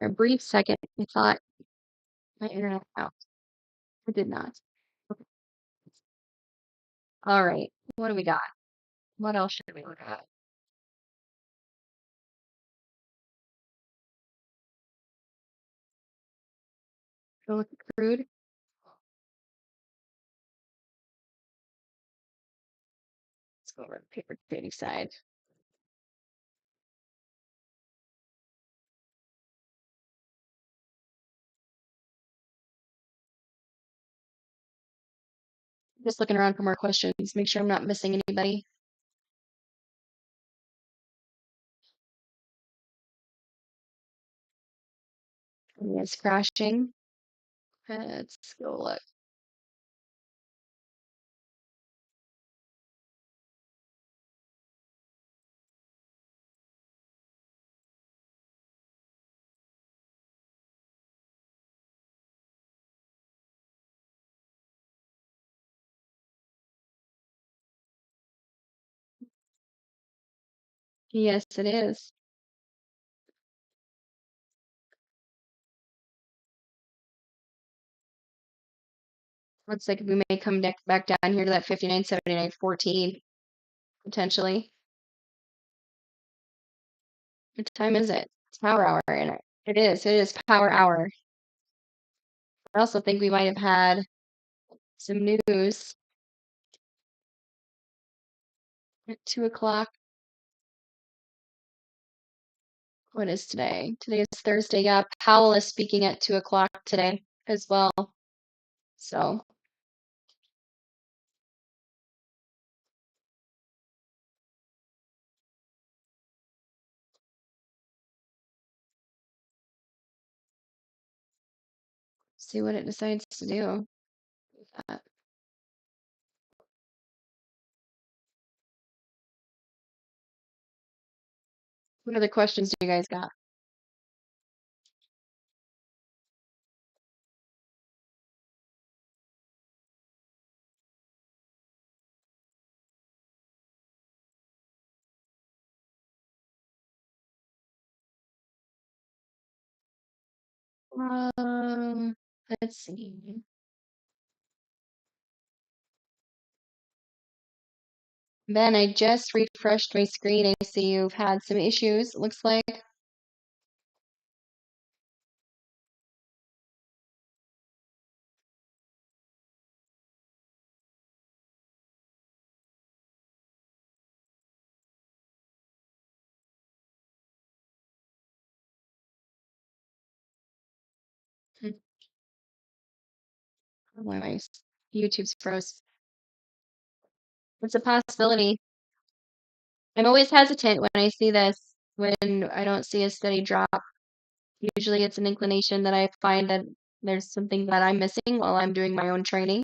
For a brief second, I thought my internet out. It did not. Okay. All right. What do we got? What else should we look at? Go with the crude. Let's go over the paper trading side. Just looking around for more questions. Make sure I'm not missing anybody. It's crashing. Let's go look. Yes, it is. Looks like we may come back down here to that 59.79.14 potentially. What time is it? It's power hour, and it is. It is power hour. I also think we might have had some news at 2 o'clock. What is today? Today is Thursday. Yeah, Powell is speaking at 2 o'clock today as well. So see what it decides to do. What other questions do you guys got? Let's see. Ben, I just refreshed my screen. I see you've had some issues, it looks like. Oh, my YouTube's froze. It's a possibility. I'm always hesitant when I see this, when I don't see a steady drop. Usually it's an inclination that I find that there's something that I'm missing while I'm doing my own training.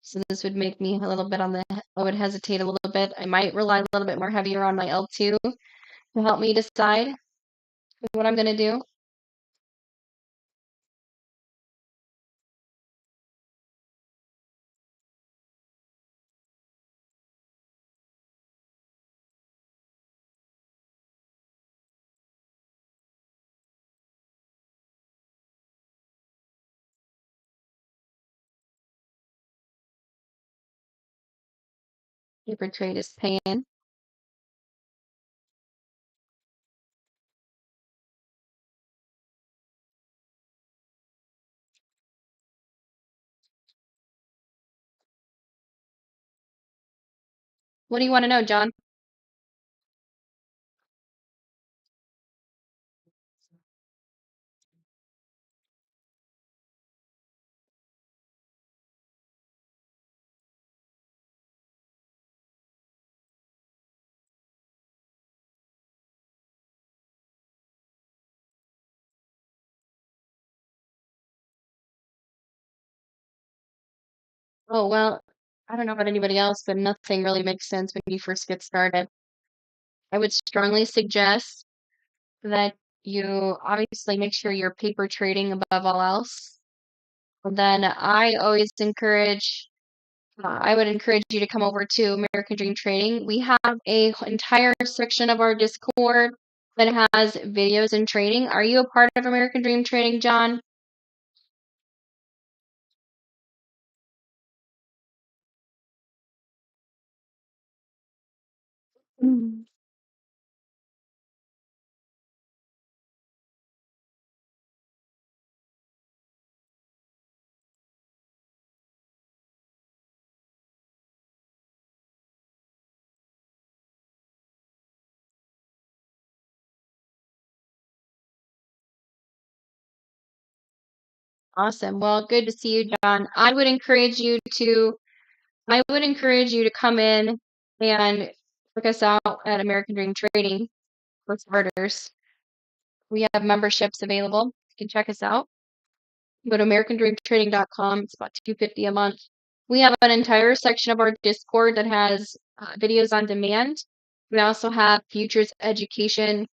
So this would make me a little bit I would hesitate a little bit. I might rely a little bit more heavier on my L2 to help me decide what I'm going to do. Paper trade is paying. What do you want to know, John? Oh, well, I don't know about anybody else, but nothing really makes sense when you first get started. I would strongly suggest that you obviously make sure you're paper trading above all else. Then I would encourage you to come over to American Dream Trading. We have a entire section of our Discord that has videos and training. Are you a part of American Dream Trading, John? Mm. Awesome. Well, good to see you, John. I would encourage you to come in and check us out at American Dream Trading for starters. We have memberships available. You can check us out. Go to americandreamtrading.com. It's about $250 a month. We have an entire section of our Discord that has videos on demand. We also have futures education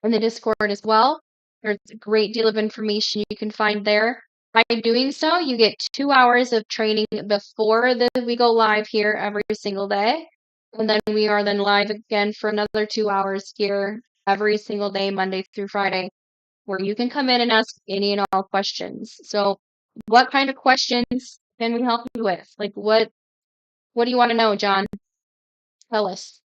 in the Discord as well. There's a great deal of information you can find there. By doing so, you get 2 hours of training before we go live here every single day. And then we are then live again for another 2 hours here every single day, Monday through Friday, where you can come in and ask any and all questions. So what kind of questions can we help you with? Like what do you want to know, John? Tell us.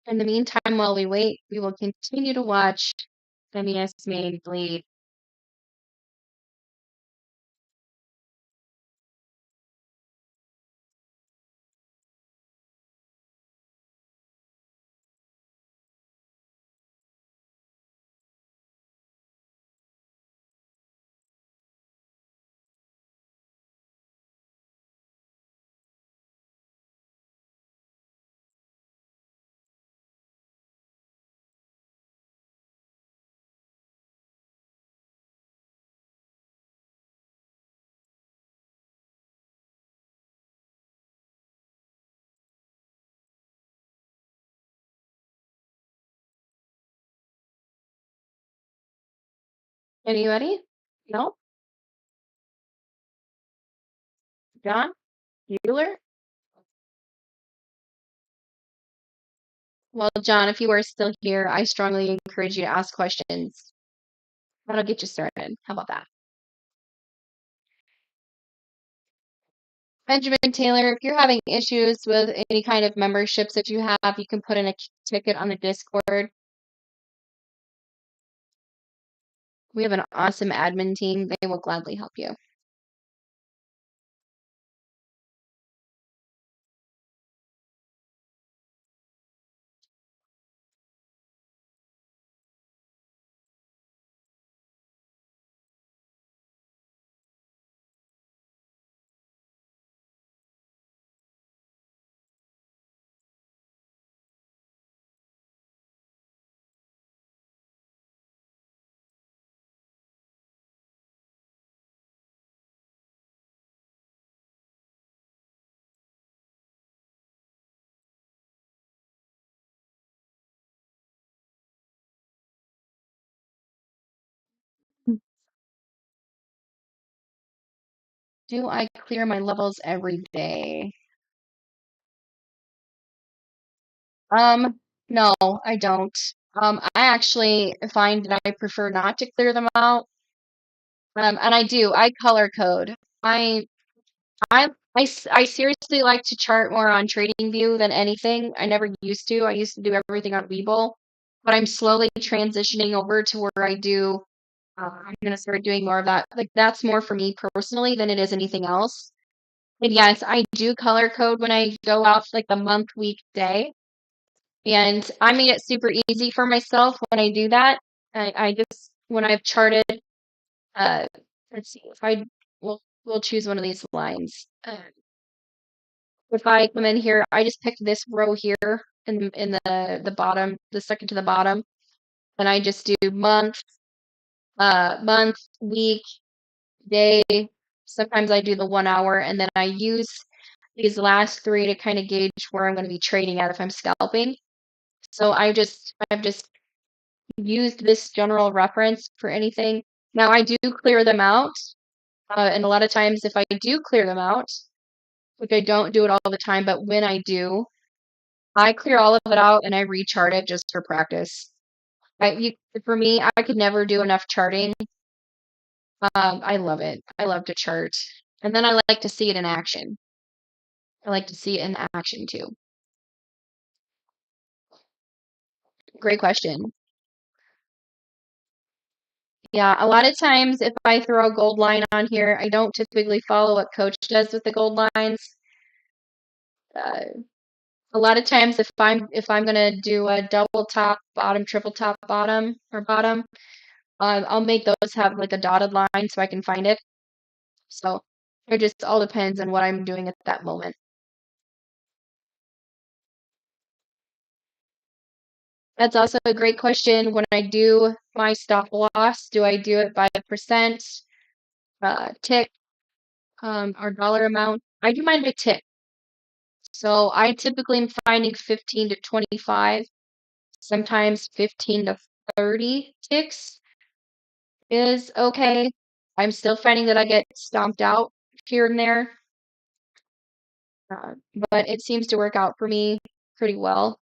In the meantime, while we wait, we will continue to watch MES main bleed. Anybody? No? John? Bueller? Well, John, if you are still here, I strongly encourage you to ask questions. That'll get you started. How about that? Benjamin Taylor, if you're having issues with any kind of memberships that you have, you can put in a ticket on the Discord. We have an awesome admin team. They will gladly help you. Do I clear my levels every day? No, I don't. I actually find that I prefer not to clear them out. And I do. I color code. I I seriously like to chart more on TradingView than anything. I never used to. I used to do everything on Webull, but I'm slowly transitioning over to where I do. I'm gonna start doing more of that. Like that's more for me personally than it is anything else. And yes, I do color code when I go out like the month, week, day. And I made it super easy for myself when I do that. I just when I've charted, uh, let's see if I we'll choose one of these lines. If I come in here, I just picked this row here in the bottom, the second to the bottom, and I just do month, week, day. Sometimes I do the 1 hour, and then I use these last three to kind of gauge where I'm going to be trading at if I'm scalping. So I've just used this general reference for anything. Now I do clear them out, and a lot of times if I do clear them out, which I don't do it all the time, but when I do, I clear all of it out and I rechart it just for practice. For me, I could never do enough charting. I love it. I love to chart, and then I like to see it in action. I like to see it in action too. Great question. Yeah, a lot of times if I throw a gold line on here, I don't typically follow what coach does with the gold lines. Uh, a lot of times if I'm gonna do a double top bottom, triple top bottom or bottom, I'll make those have like a dotted line so I can find it. So it just all depends on what I'm doing at that moment. That's also a great question. When I do my stop loss, do I do it by a percent, tick, or dollar amount? I do mine by tick. So I typically am finding 15 to 25, sometimes 15 to 30 ticks is okay. I'm still finding that I get stomped out here and there, uh, but it seems to work out for me pretty well.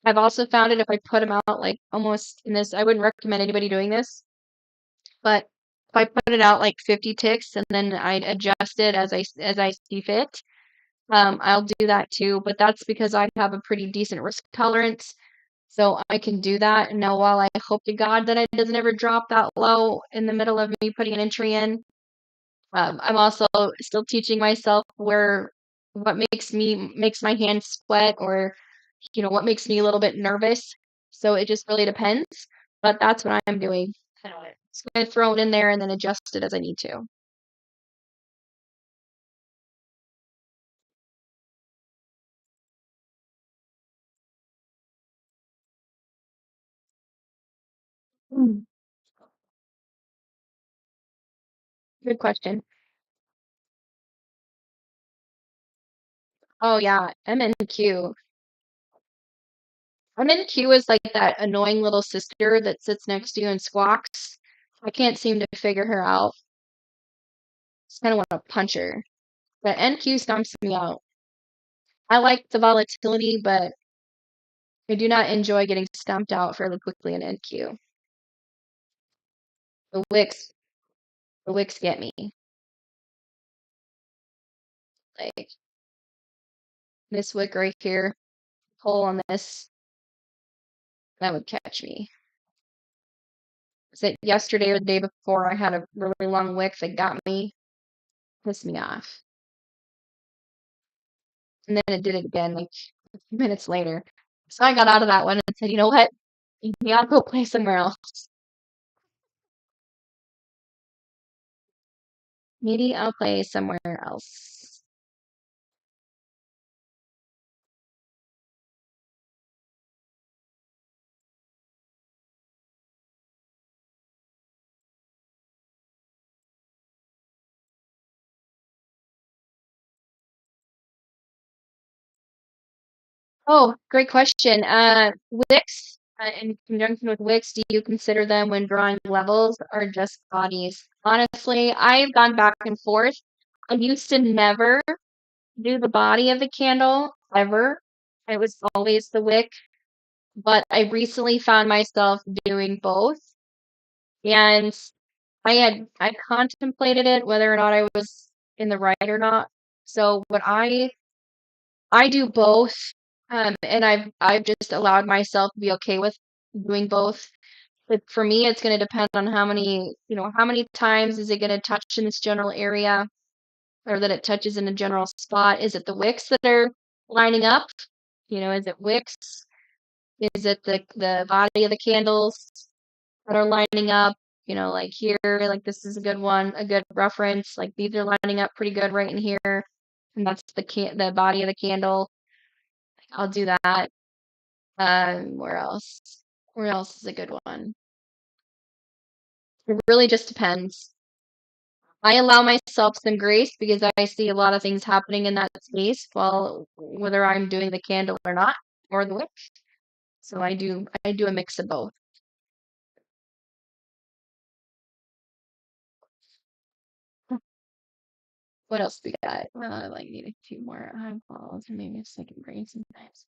I've also found it if I put them out like almost in this, I wouldn't recommend anybody doing this, but if I put it out like 50 ticks and then I adjust it as I see fit, I'll do that too. But that's because I have a pretty decent risk tolerance. So I can do that. Now, while I hope to God that it doesn't ever drop that low in the middle of me putting an entry in, I'm also still teaching myself what makes my hands sweat or what makes me a little bit nervous. So it just really depends. But that's what I'm doing. Just gonna throw it in there and then adjust it as I need to. Hmm. Good question. Oh yeah, MNQ. MNQ is like that annoying little sister that sits next to you and squawks. I can't seem to figure her out. Just kind of want to punch her. But NQ stomps me out. I like the volatility, but I do not enjoy getting stomped out fairly quickly in NQ. The wicks get me. Like this wick right here, hole on this, that would catch me. Was it yesterday or the day before I had a really long wick that got me, pissed me off. And then it did it again like a few minutes later. So I got out of that one and said, you know what? Maybe I'll go play somewhere else. Maybe I'll play somewhere else. Oh, great question. Wicks, in conjunction with wicks, do you consider them when drawing levels or just bodies? Honestly, I've gone back and forth. I used to never do the body of the candle ever. It was always the wick, but I recently found myself doing both. And I contemplated it whether or not I was in the right or not. So what I do both, and I've just allowed myself to be okay with doing both. But for me, it's going to depend on how many times is it going to touch in this general area, or that it touches in a general spot. Is it the wicks that are lining up? Is it wicks? Is it the body of the candles that are lining up? Like here, like this is a good one, a good reference. Like these are lining up pretty good right in here, and that's the body of the candle. I'll do that. Where else? Where else is a good one? It really just depends. I allow myself some grace because I see a lot of things happening in that space, while whether I'm doing the candle or not, or the wick. So I do a mix of both. What else we got? I like need a few more eyeballs and maybe a second brain sometimes.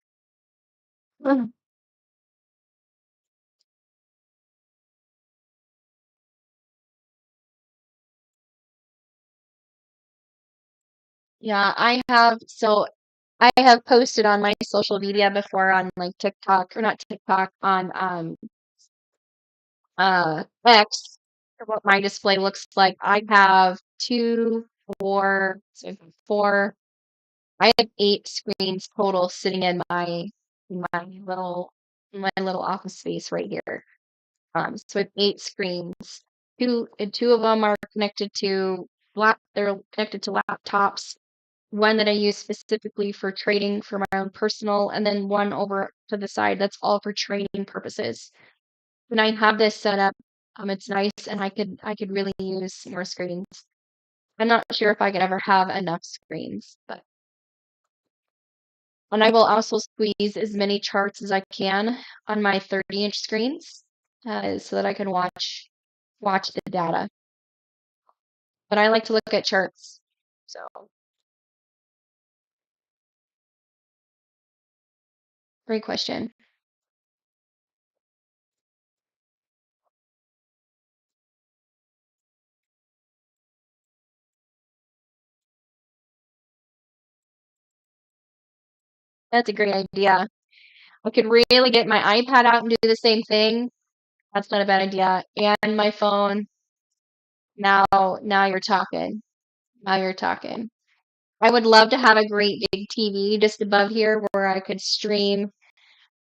Yeah, I have posted on my social media before on like TikTok, or not TikTok, on X, for what my display looks like. I have two, four, so four. I have 8 screens total sitting in my little office space right here. So I have 8 screens. Two of them are connected to they're connected to laptops. One that I use specifically for trading for my own personal, and then one over to the side that's all for training purposes. When I have this set up, it's nice, and I could really use more screens. I'm not sure if I could ever have enough screens, but and I will also squeeze as many charts as I can on my 30-inch screens, so that I can watch the data. But I like to look at charts. So great question. That's a great idea. I could really get my iPad out and do the same thing. That's not a bad idea. And my phone. Now you're talking. Now you're talking. I would love to have a great big TV just above here where I could stream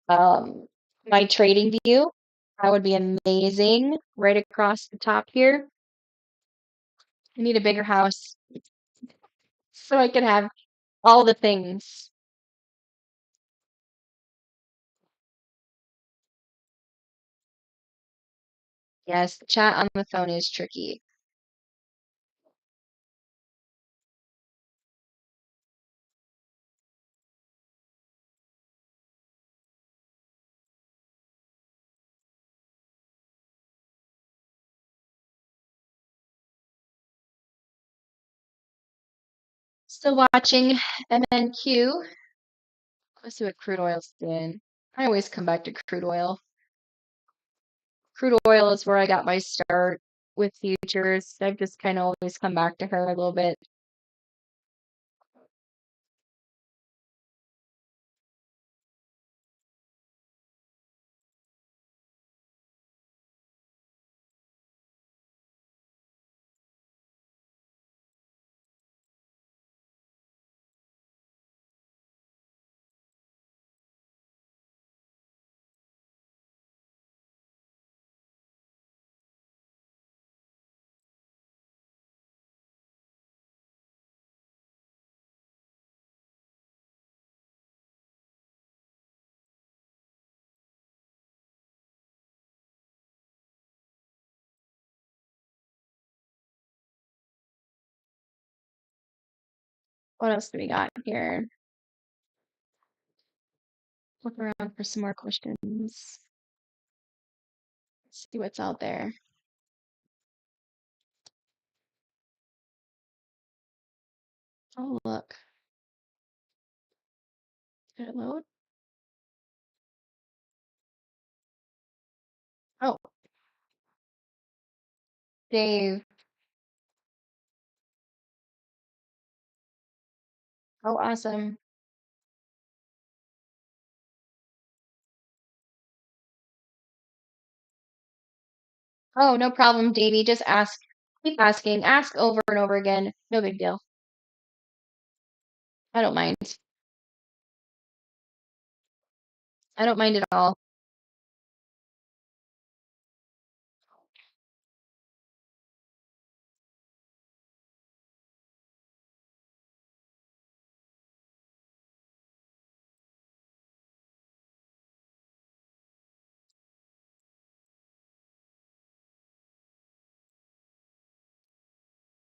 um, my trading view. That would be amazing. Right across the top here. I need a bigger house so I can have all the things. Yes, the chat on the phone is tricky. Still watching MNQ. Let's see what crude oil's doing. I always come back to crude oil. Crude oil is where I got my start with futures. I've just kind of always come back to her a little bit. What else do we got here? Look around for some more questions. See what's out there. Oh, look. Did it load? Oh, Dave. Oh, awesome. Oh, no problem, Davey. Just ask. Keep asking. Ask over and over again. No big deal. I don't mind. I don't mind at all.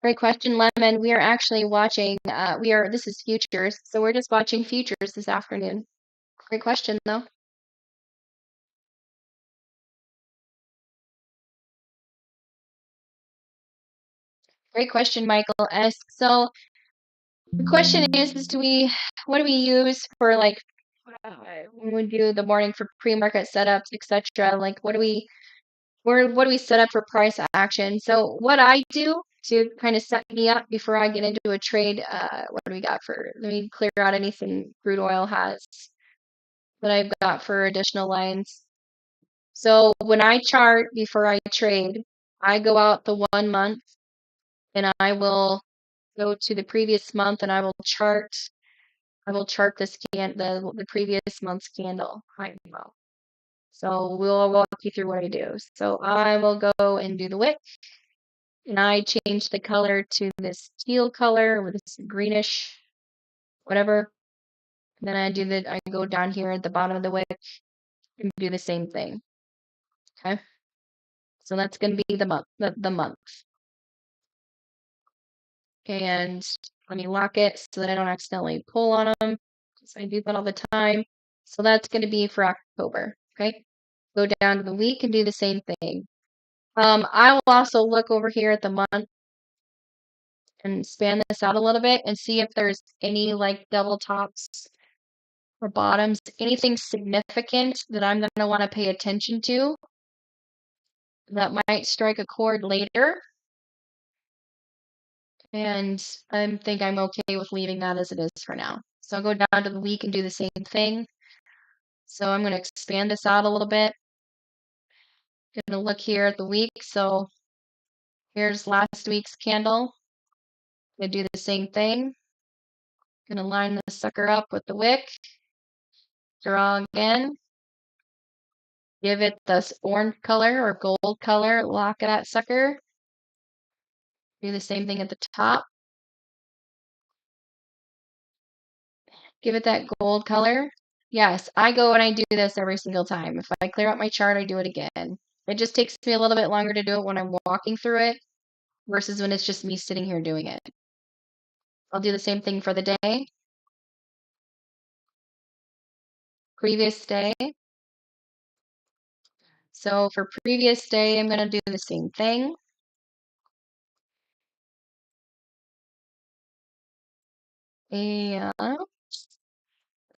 Great question, Lemon. We are actually watching, this is futures, so we're just watching futures this afternoon. Great question, though. Great question, Michael S. So the question is what do we use for like, when we do the morning for pre-market setups, etc.? Like, what do we set up for price action? So what I do to kind of set me up before I get into a trade, what do we got let me clear out anything crude oil has that I've got for additional lines. So when I chart before I trade, I go out the 1 month and I will go to the previous month and I will chart the previous month's candle. I will. So we'll walk you through what I do. So I will go and do the wick, and I change the color to this teal color or this greenish, whatever. Then I go down here at the bottom of the wick and do the same thing. Okay. So that's going to be the month. And let me lock it so that I don't accidentally pull on them, because I do that all the time. So that's going to be for October. Okay. Go down to the week and do the same thing. I will also look over here at the month and span this out a little bit and see if there's any like double tops or bottoms, anything significant that I'm going to want to pay attention to that might strike a chord later. And I think I'm okay with leaving that as it is for now. So I'll go down to the week and do the same thing. So I'm going to expand this out a little bit. Going to look here at the week. So here's last week's candle. Going to do the same thing. Going to line the sucker up with the wick. Draw again. Give it this orange color or gold color. Lock that sucker. Do the same thing at the top. Give it that gold color. Yes, I go and I do this every single time. If I clear out my chart, I do it again. It just takes me a little bit longer to do it when I'm walking through it versus when it's just me sitting here doing it. I'll do the same thing for the day. Previous day. So for previous day, I'm going to do the same thing. And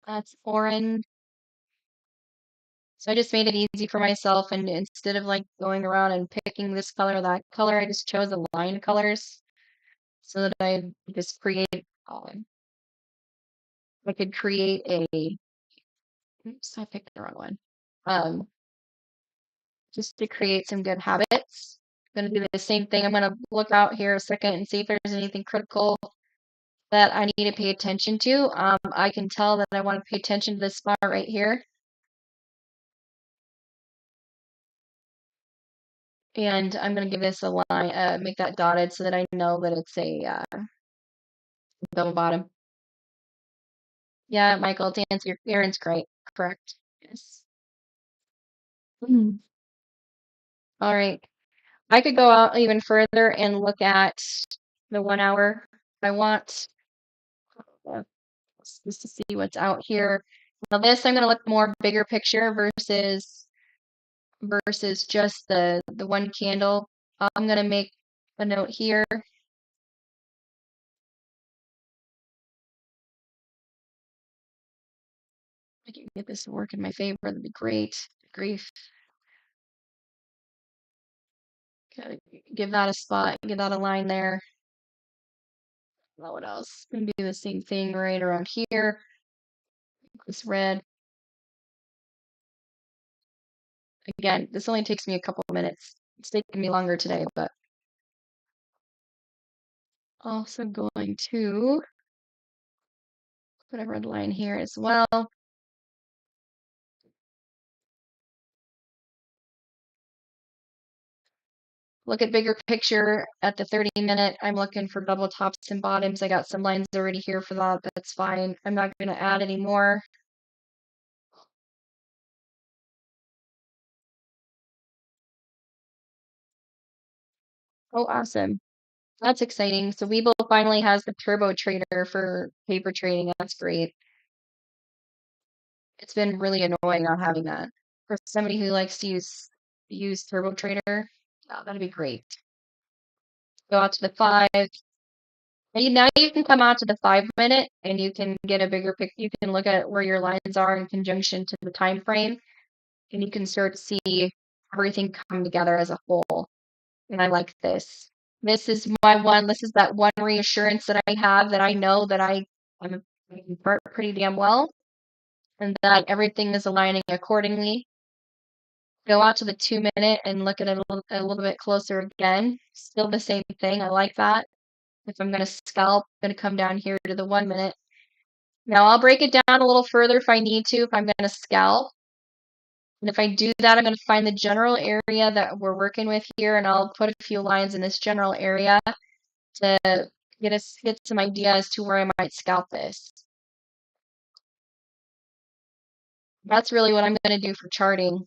that's orange. So I just made it easy for myself, and instead of like going around and picking this color, that color, I just chose a line of colors so that just create, I could create oops, I picked the wrong one. Um, just to create some good habits. I'm gonna do the same thing. I'm gonna look out here a second and see if there's anything critical that I need to pay attention to. I can tell that I want to pay attention to this spot right here. And I'm going to give this a line, make that dotted so that I know that it's a double bottom. Yeah, Michael, to answer your Aaron's great. Correct. Yes. Mhm. All right. I could go out even further and look at the 1 hour. I want uh, just to see what's out here. Now this, I'm going to look more bigger picture versus just the one candle. I'm going to make a note here. I can get this to work in my favor. That'd be great. Grief. Gotta give that a spot, give that a line there. What else? Gonna do the same thing right around here. This red. Again, this only takes me a couple minutes. It's taking me longer today, but also going to put a red line here as well. Look at bigger picture at the 30-minute. I'm looking for double tops and bottoms. I got some lines already here for that. That's fine. I'm not going to add any more. Oh, awesome. That's exciting. So Webull finally has the turbo trader for paper trading. That's great. It's been really annoying not having that. For somebody who likes to use turbo trader, yeah, that'd be great. Go out to the 5. Now you can come out to the 5 minute and you can get a bigger pic. You can look at where your lines are in conjunction to the time frame, and you can start to see everything come together as a whole. And I like this. This is this is that one reassurance that I have, that I know that I'm pretty damn well, and that everything is aligning accordingly. Go out to the 2 minute and look at it a little bit closer again. Still the same thing. I like that. If I'm going to scalp, I'm going to come down here to the 1 minute. Now I'll break it down a little further if I need to, if I'm going to scalp. And if I do that, I'm going to find the general area that we're working with here, and I'll put a few lines in this general area to get some idea as to where I might scalp this. That's really what I'm going to do for charting.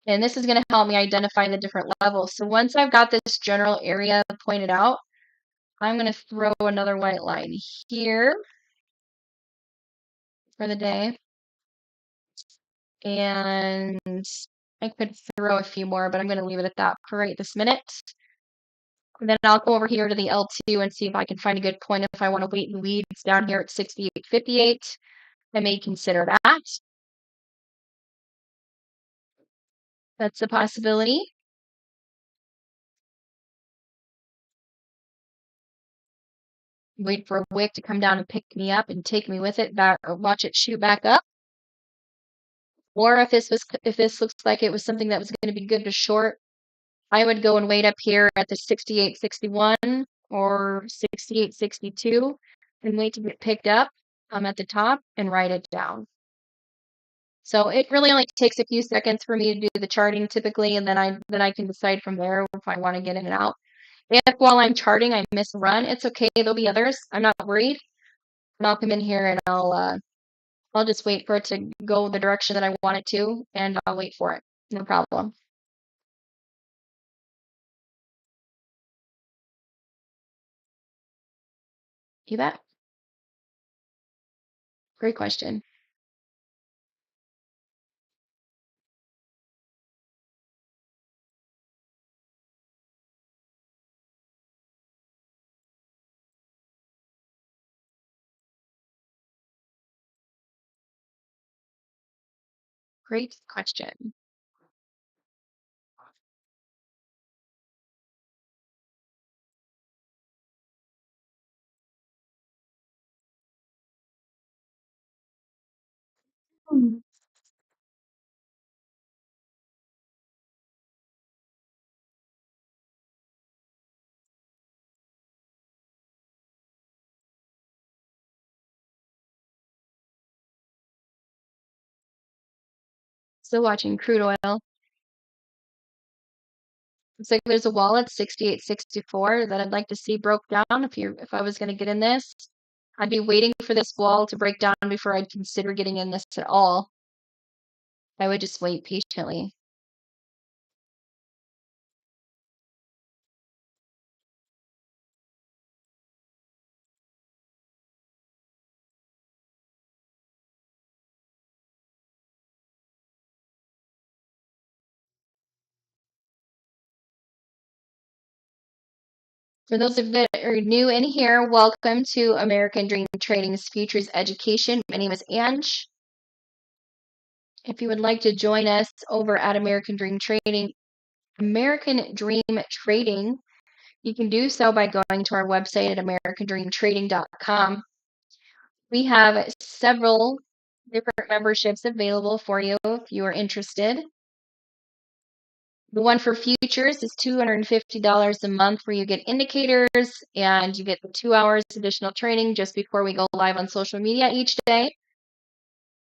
And this is going to help me identify the different levels. So once I've got this general area pointed out, I'm going to throw another white line here for the day. And I could throw a few more, but I'm going to leave it at that for right this minute. And then I'll go over here to the L2 and see if I can find a good point. If I want to wait and leads down here at 68.58, I may consider that. That's a possibility. Wait for a wick to come down and pick me up and take me with it back, or watch it shoot back up. Or if this looks like it was something that was going to be good to short, I would go and wait up here at the 68.61 or 68.62 and wait to get picked up at the top and write it down. So it really only takes a few seconds for me to do the charting typically, and then I can decide from there if I want to get in and out. If while I'm charting I miss a run, it's okay. There'll be others. I'm not worried. And I'll come in here and I'll just wait for it to go the direction that I want it to, and I'll wait for it. No problem. You bet. Great question. Great question. Hmm. Still watching crude oil. Looks like there's a wall at 68.64 that I'd like to see broke down if I was going to get in this. I'd be waiting for this wall to break down before I'd consider getting in this at all. I would just wait patiently. For those of you that are new in here, welcome to American Dream Trading's Futures Education. My name is Ange. If you would like to join us over at American Dream Trading, you can do so by going to our website at americandreamtrading.com. We have several different memberships available for you if you are interested. The one for futures is $250 a month where you get indicators and you get the 2 hours additional training just before we go live on social media each day,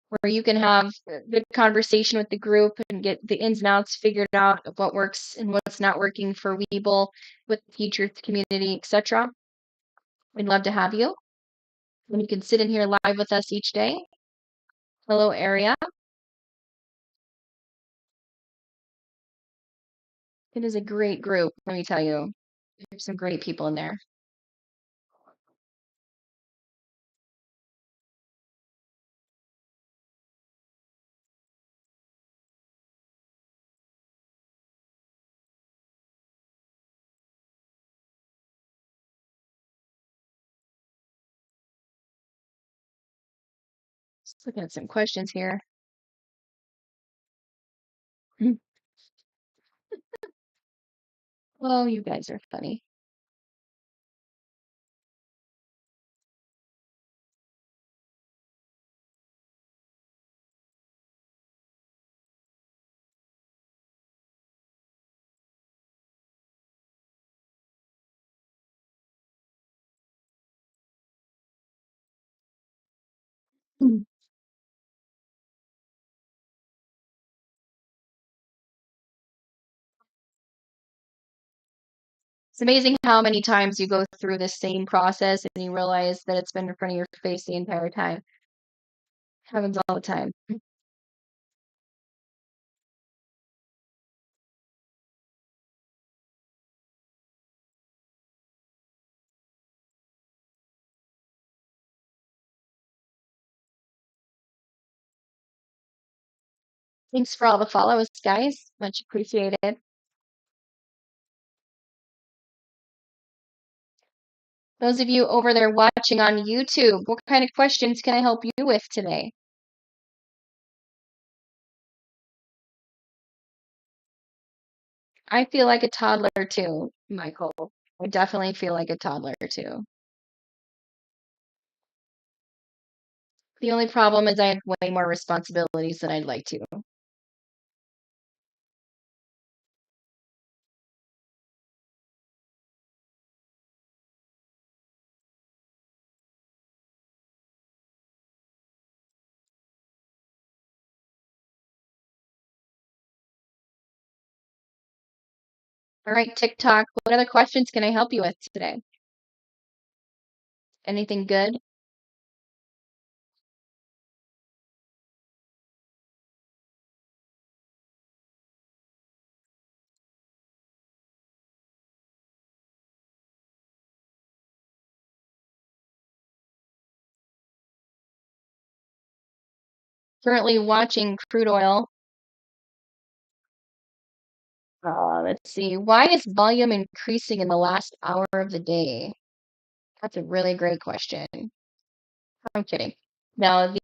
where you can have a good conversation with the group and get the ins and outs figured out of what works and what's not working for Webull with the futures community, etc. We'd love to have you. And you can sit in here live with us each day. Hello, area. It is a great group, let me tell you. There's some great people in there. Just looking at some questions here. Oh, you guys are funny. It's amazing how many times you go through the same process and you realize that it's been in front of your face the entire time. Happens all the time. Thanks for all the follows, guys. Much appreciated. Those of you over there watching on YouTube, what kind of questions can I help you with today? I feel like a toddler too, Michael. I definitely feel like a toddler too. The only problem is I have way more responsibilities than I'd like to. All right, TikTok, what other questions can I help you with today? Anything good? Currently watching crude oil. Let's see. Why is volume increasing in the last hour of the day? That's a really great question. I'm kidding. No,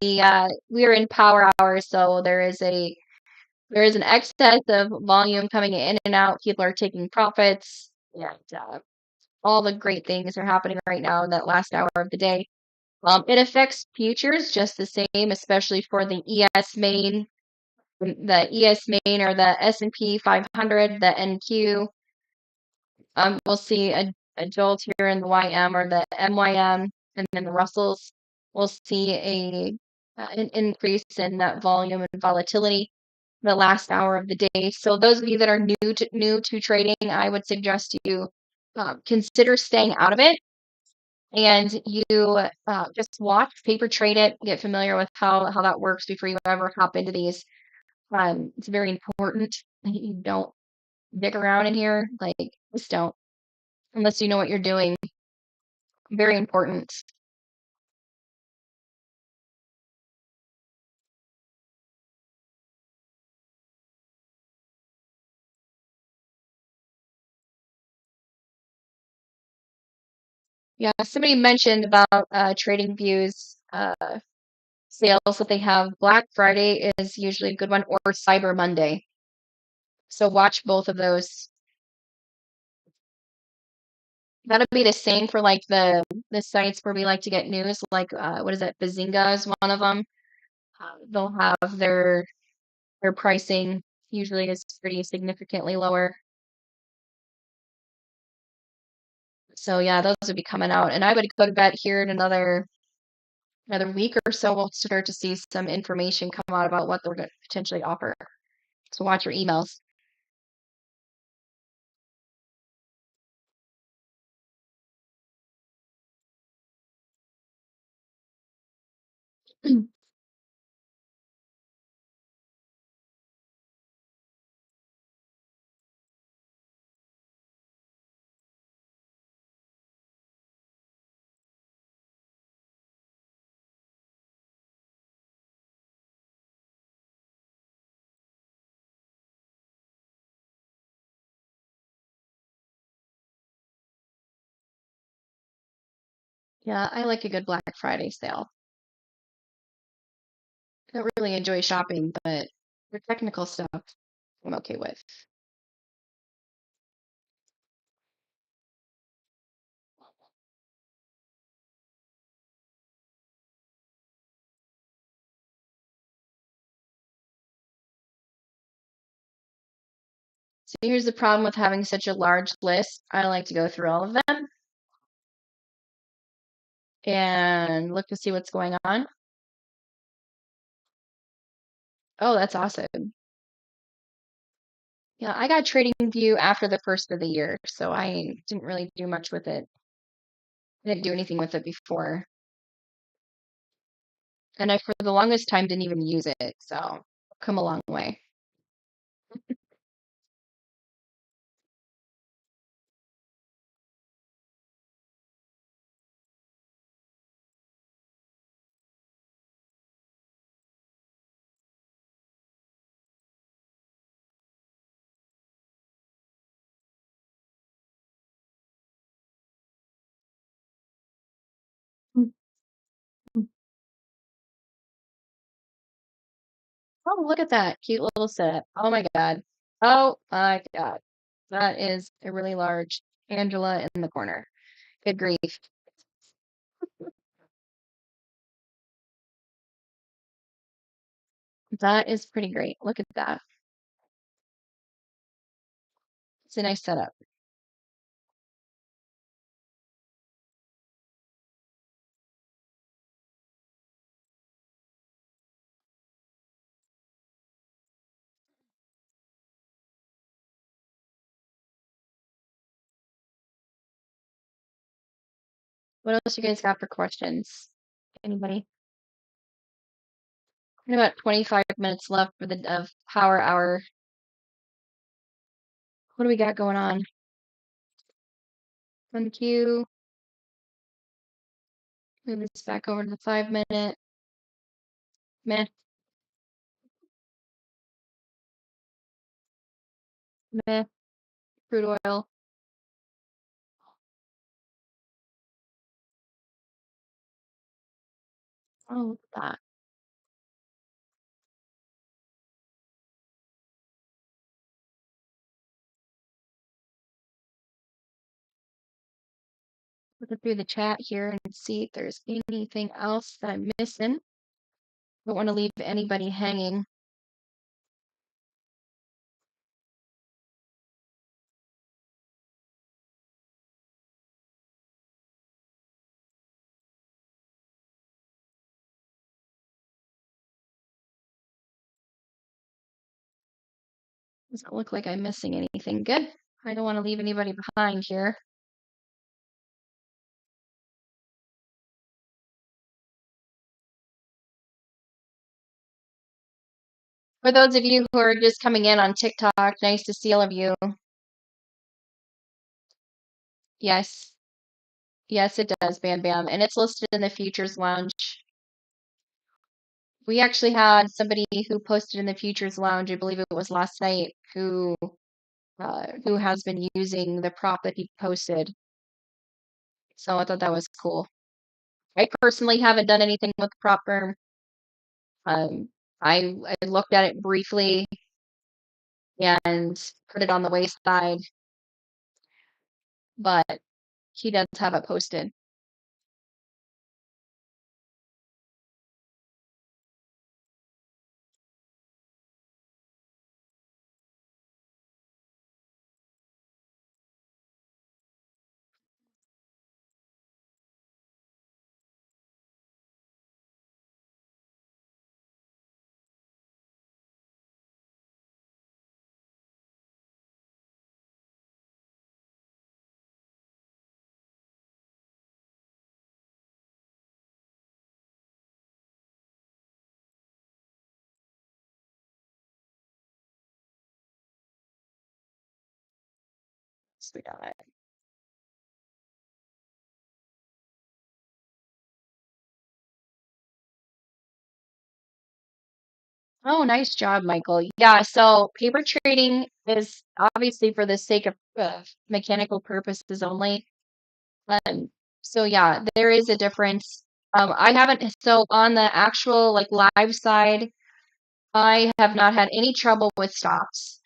we're in power hour, so there is a There is an excess of volume coming in and out. People are taking profits, and all the great things are happening right now in that last hour of the day. It affects futures just the same, especially for the ES main, or the S&P 500, the NQ. We'll see a jolt here in the YM or the MYM, and then the Russells will see an increase in that volume and volatility the last hour of the day. So those of you that are new to trading, I would suggest you consider staying out of it, and you just watch, paper trade it, get familiar with how that works before you ever hop into these. It's very important that you don't dig around in here, like just don't, unless you know what you're doing. Very important. Yeah, somebody mentioned about trading views sales that they have. Black Friday is usually a good one, or Cyber Monday. So watch both of those. That'll be the same for like the sites where we like to get news, like what is it? Bazinga is one of them. They'll have their pricing usually is pretty significantly lower. So yeah, those would be coming out, and I would go to bed here in another week or so. We'll start to see some information come out about what they're going to potentially offer. So watch your emails. Yeah, I like a good Black Friday sale. I don't really enjoy shopping, but the technical stuff I'm okay with. So here's the problem with having such a large list. I like to go through all of them and look to see what's going on. Oh, that's awesome. Yeah, I got TradingView after the first of the year, so I didn't really do much with it. I didn't do anything with it before. And I, for the longest time, didn't even use it, so I've come a long way. Oh, look at that cute little setup. Oh my God. Oh my God. That is a really large Angela in the corner. Good grief. That is pretty great. Look at that. It's a nice setup. What else you guys got for questions? Anybody? We have about 25 minutes left for the of power hour. What do we got going on? On the queue. Move this back over to the 5 minute. Meh, meh. Crude oil. Oh, look at that. Looking through the chat here and see if there's anything else that I'm missing. Don't want to leave anybody hanging. Doesn't look like I'm missing anything. Good. I don't want to leave anybody behind here. For those of you who are just coming in on TikTok, nice to see all of you. Yes. Yes, it does, Bam Bam. And it's listed in the Futures Lounge. We actually had somebody who posted in the Futures Lounge, I believe it was last night, who has been using the prop that he posted. So I thought that was cool. I personally haven't done anything with the prop firm. I looked at it briefly and put it on the wayside, but he does have it posted. So we got it. Oh, nice job, Michael. Yeah, so paper trading is obviously for the sake of mechanical purposes only. So yeah, there is a difference. I haven't, so on the actual like live side, I have not had any trouble with stops.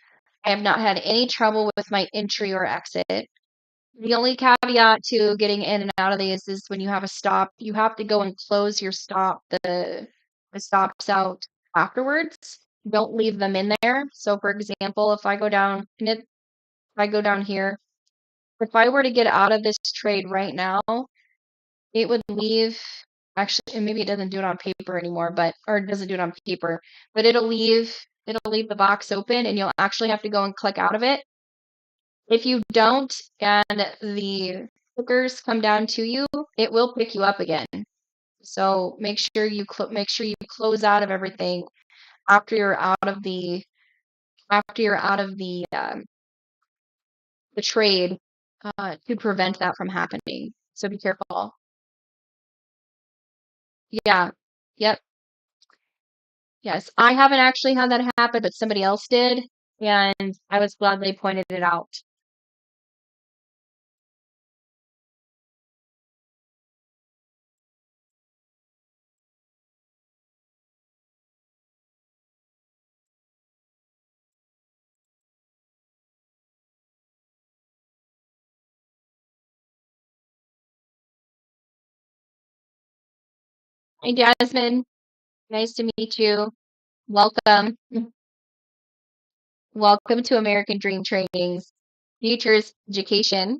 I have not had any trouble with my entry or exit. The only caveat to getting in and out of these is when you have a stop, you have to go and close your stop, the stops out afterwards. Don't leave them in there. So for example, if I go down, if I go down here, if I were to get out of this trade right now, it would leave, actually, and maybe it doesn't do it on paper anymore, but, or it doesn't do it on paper, but it'll leave the box open and you'll actually have to go and click out of it. If you don't and the hookers come down to you, it will pick you up again. So make sure you close out of everything after you're out of the the trade to prevent that from happening. So be careful. Yeah. Yep. Yes. I haven't actually had that happen, but somebody else did, and I was glad they pointed it out. Hey, Jasmine. Nice to meet you. Welcome. Welcome to American Dream Training's Futures Education.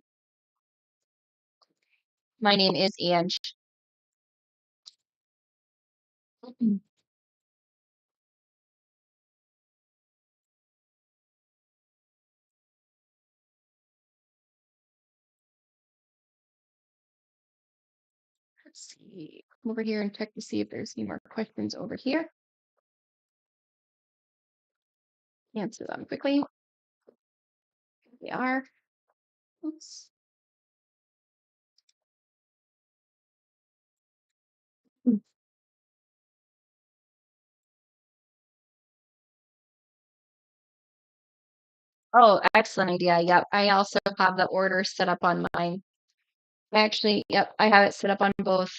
My name is Ange. Let's see. Come over here and check to see if there's any more questions over here. Answer them quickly. Here they are. Oops. Oh, excellent idea. Yep. I also have the order set up on mine. Actually, yep, I have it set up on both.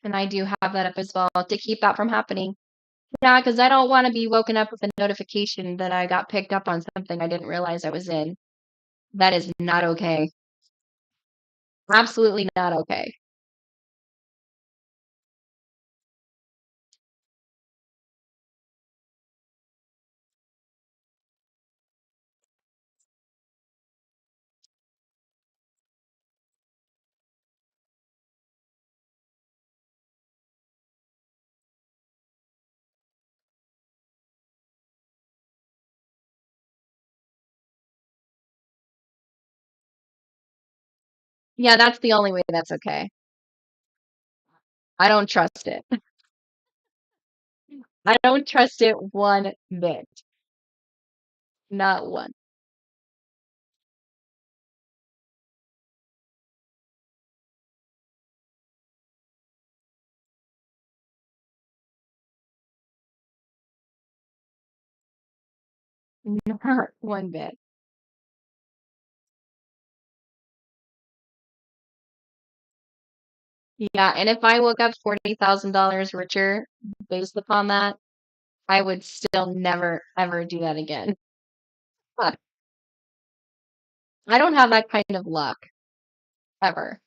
And I do have that up as well to keep that from happening. Yeah, because I don't want to be woken up with a notification that I got picked up on something I didn't realize I was in. That is not okay. Absolutely not okay. Yeah, that's the only way that's okay. I don't trust it. I don't trust it one bit. Not one. Not one bit. Yeah, and if I woke up $40,000 richer based upon that, I would still never ever do that again. But I don't have that kind of luck ever.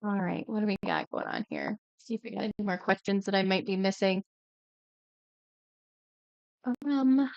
All right, what do we got going on here? See if we got any more questions that I might be missing. Um,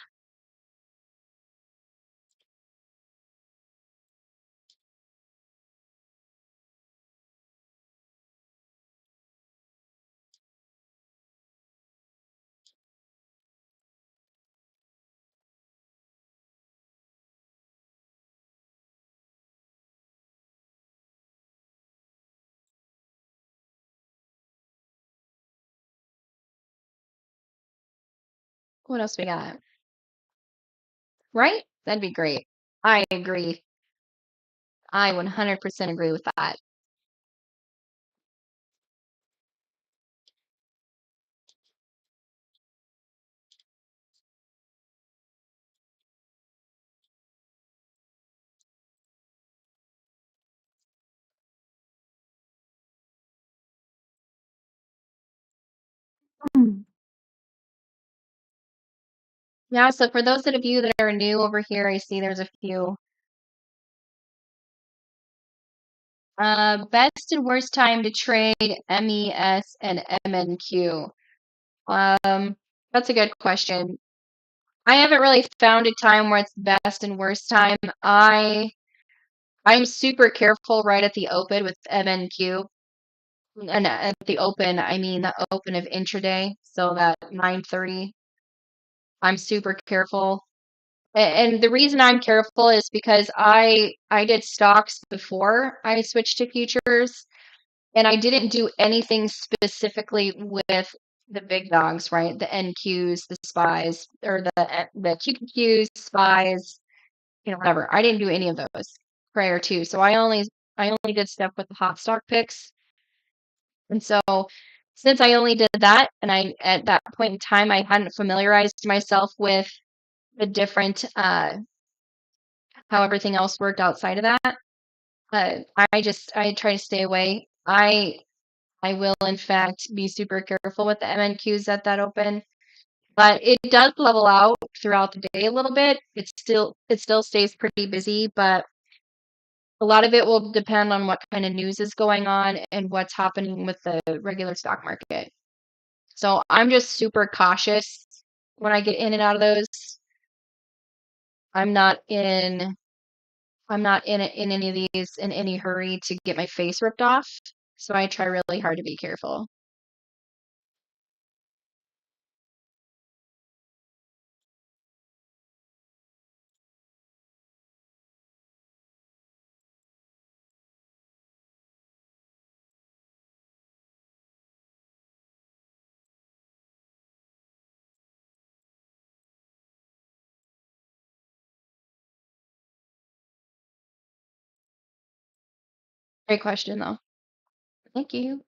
what else we got? Right? That'd be great. I agree. I 100% agree with that. Mm. Yeah, so for those of you that are new over here, I see there's a few. Best and worst time to trade MES and MNQ. That's a good question. I haven't really found a time where it's best and worst time. I'm super careful right at the open with MNQ. And at the open, I mean the open of intraday, so that 9:30. I'm super careful. And the reason I'm careful is because I did stocks before I switched to futures, and I didn't do anything specifically with the big dogs, right? The NQs, the spies, or the QQQs, spies, whatever. I didn't do any of those prior to. So I only did stuff with the hot stock picks. And so since I only did that, and I at that point in time I hadn't familiarized myself with the different how everything else worked outside of that, I try to stay away. I will in fact be super careful with the MNQs at that open, but it does level out throughout the day a little bit. It still stays pretty busy, but a lot of it will depend on what kind of news is going on and what's happening with the regular stock market. So I'm just super cautious when I get in and out of those. I'm not in in any of these in any hurry to get my face ripped off. So I try really hard to be careful. Great question though. Thank you.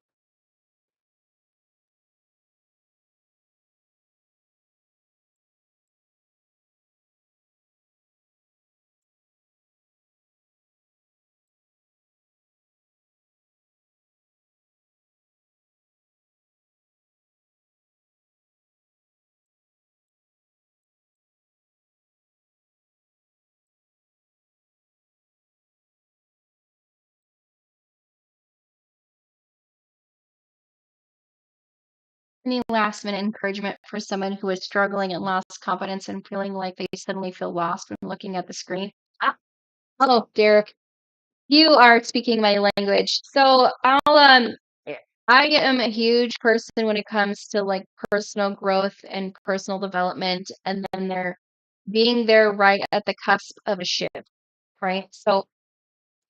Any last minute encouragement for someone who is struggling and lost confidence and feeling like they suddenly feel lost when looking at the screen? Ah, oh, Derek, you are speaking my language. So I am a huge person when it comes to like personal growth and personal development, and then being there right at the cusp of a shift, right? So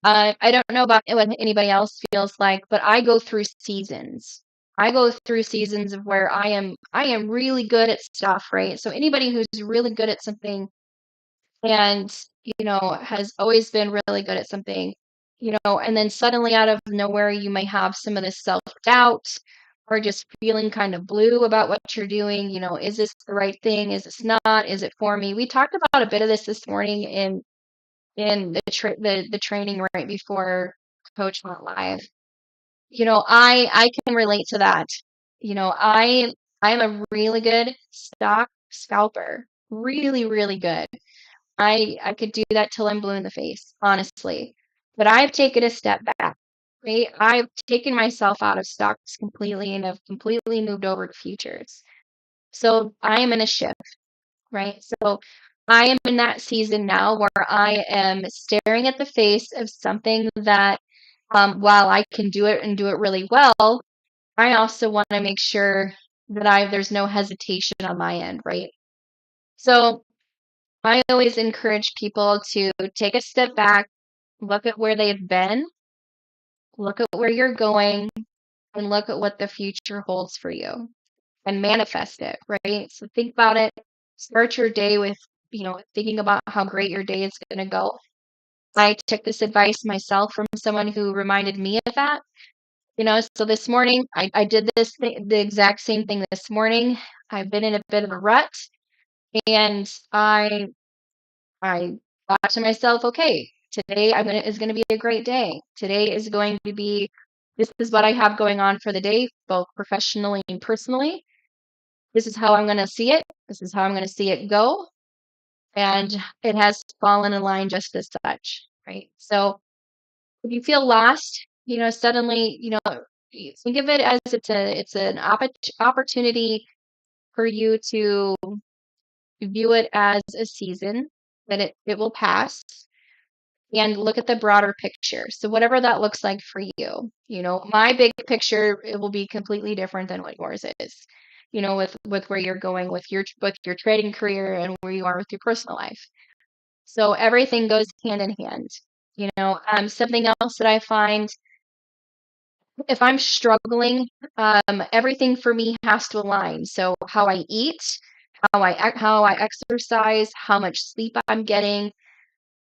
I don't know about what anybody else feels like, but I go through seasons. I go through seasons of where I am really good at stuff, right? So anybody who's really good at something and has always been really good at something, and then suddenly out of nowhere you may have some of this self-doubt or just feeling kind of blue about what you're doing. Is this the right thing? Is this not? Is it for me? We talked about a bit of this morning in the training right before coach went live. I can relate to that. I'm a really good stock scalper. Really, really good. I could do that till I'm blue in the face, honestly. But I've taken a step back, right? I've taken myself out of stocks completely and have completely moved over to futures. So I am in a shift, right? So I am in that season now where I am staring at the face of something that, while I can do it and do it really well, I also want to make sure that there's no hesitation on my end, right? So I always encourage people to take a step back, look at where they've been, look at where you're going, and look at what the future holds for you and manifest it, right? So think about it. Start your day with, thinking about how great your day is going to go. I took this advice myself from someone who reminded me of that. So this morning I did the exact same thing this morning. I've been in a bit of a rut, and I thought to myself, okay, today is gonna be a great day. Today is going to be this is what I have going on for the day, both professionally and personally. This is how I'm gonna see it. This is how I'm gonna see it go. And it has fallen in line just as such, right? So if you feel lost, suddenly, think of it as it's an opportunity for you to view it as a season that it will pass and look at the broader picture. So whatever that looks like for you, my big picture, it will be completely different than what yours is, with where you're going with your trading career and where you are with your personal life. So everything goes hand in hand. Something else that I find, if I'm struggling, everything for me has to align. So how I eat, how I exercise, how much sleep I'm getting,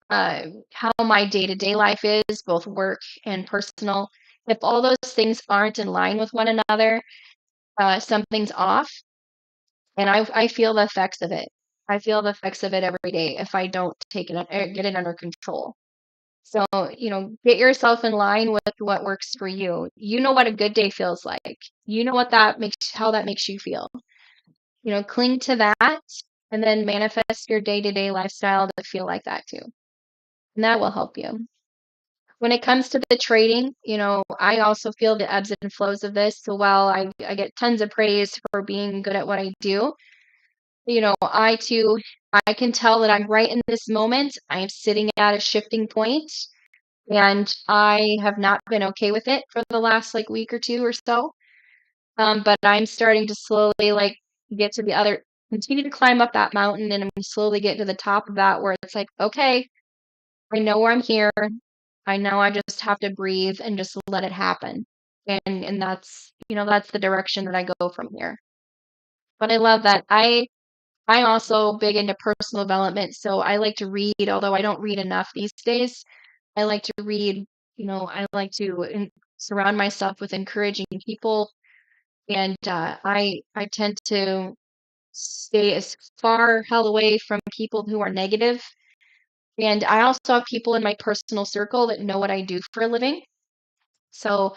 how my day-to-day life is, both work and personal. If all those things aren't in line with one another, something's off, and I feel the effects of it. I feel the effects of it every day if I don't get it under control. So, get yourself in line with what works for you. You know what a good day feels like. You know how that makes you feel. Cling to that and then manifest your day-to-day lifestyle to feel like that too. And that will help you. When it comes to the trading, I also feel the ebbs and flows of this. So while I get tons of praise for being good at what I do, I too, I can tell that I'm right in this moment. I'm sitting at a shifting point, and I have not been okay with it for the last like week or two or so. But I'm starting to slowly like get to continue to climb up that mountain, and I'm slowly getting to the top of that where it's like, okay, I know where I'm here. I know I just have to breathe and just let it happen. And that's the direction that I go from here. But I love that. I'm also big into personal development, so I like to read, although I don't read enough these days. I like to read, I like to surround myself with encouraging people, and I tend to stay as far held away from people who are negative. And I also have people in my personal circle that know what I do for a living. So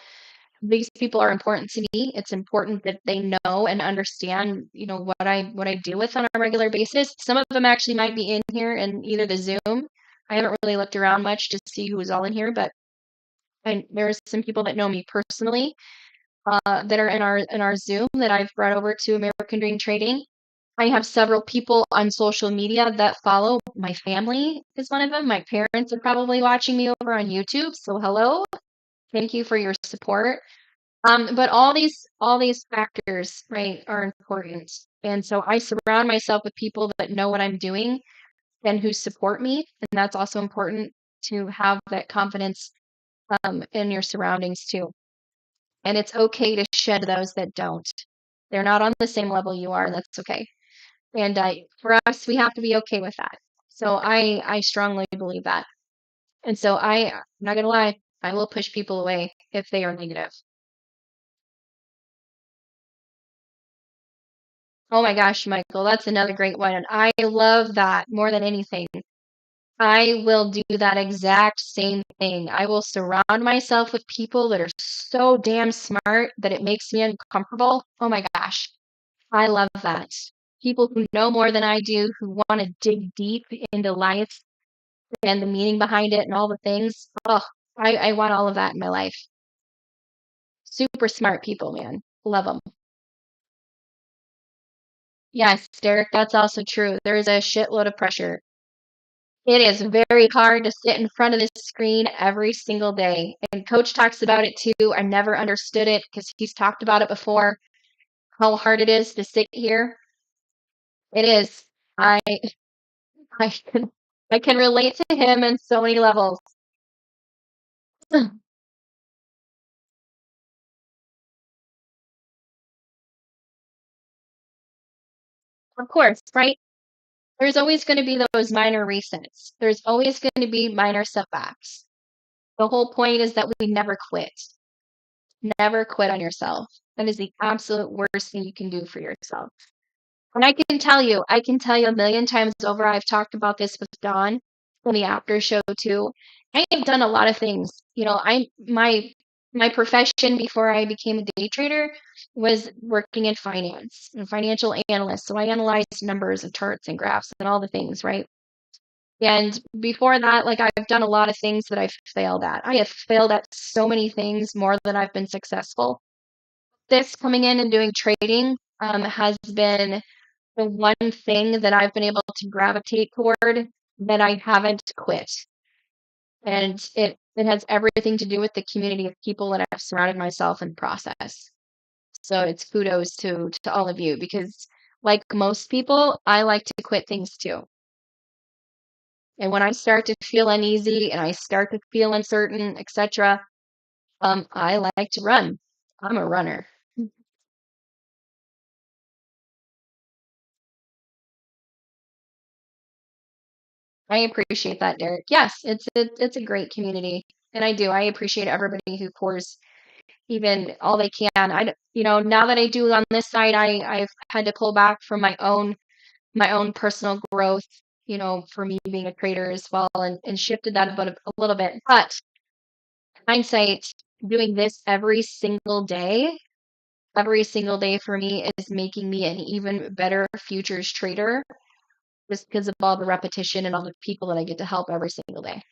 these people are important to me. It's important that they know and understand, what I deal with on a regular basis. Some of them actually might be in here in either the Zoom. I haven't really looked around much to see who's all in here, but there's some people that know me personally. that are in our Zoom that I've brought over to American Dream Trading. I have several people on social media that follow. My family is one of them. My parents are probably watching me over on YouTube. So hello. Thank you for your support. But all these factors, right, are important. And so I surround myself with people that know what I'm doing and who support me. And that's also important to have that confidence in your surroundings too. And it's okay to shed those that don't. They're not on the same level you are. That's okay. And for us, we have to be okay with that. So I strongly believe that. And so I'm not gonna lie, I will push people away if they are negative. Oh my gosh, Michael, that's another great one. And I love that more than anything. I will do that exact same thing. I will surround myself with people that are so damn smart that it makes me uncomfortable. Oh my gosh, I love that. People who know more than I do, who want to dig deep into life and the meaning behind it and all the things. Oh, I want all of that in my life. Super smart people, man. Love them. Yes, Derek, that's also true. There is a shitload of pressure. It is very hard to sit in front of this screen every single day. And Coach talks about it too. I never understood it because he's talked about it before, how hard it is to sit here. It is. I I can I can relate to him in so many levels. Of course, right? There's always going to be those minor resets. There's always going to be minor setbacks. The whole point is that we never quit. Never quit on yourself. That is the absolute worst thing you can do for yourself. And I can tell you a million times over, I've talked about this with Dawn in the after show too. I have done a lot of things. You know, my profession before I became a day trader was working in finance and financial analyst. So I analyzed numbers and charts and graphs and all the things, right? And before that, like I've done a lot of things that I've failed at. I have failed at so many things more than I've been successful. This coming in and doing trading has been the one thing that I've been able to gravitate toward that I haven't quit. And it has everything to do with the community of people that I've surrounded myself in the process. So it's kudos to all of you because like most people, I like to quit things too. And when I start to feel uneasy and I start to feel uncertain, etc., I like to run. I'm a runner. I appreciate that, Derek. Yes, it's a great community, and I do. I appreciate everybody who pours even all they can. You know, now that I do on this side, I've had to pull back from my own personal growth. You know, for me being a trader as well, and shifted that about a little bit. But hindsight, doing this every single day for me is making me an even better futures trader just because of all the repetition and all the people that I get to help every single day.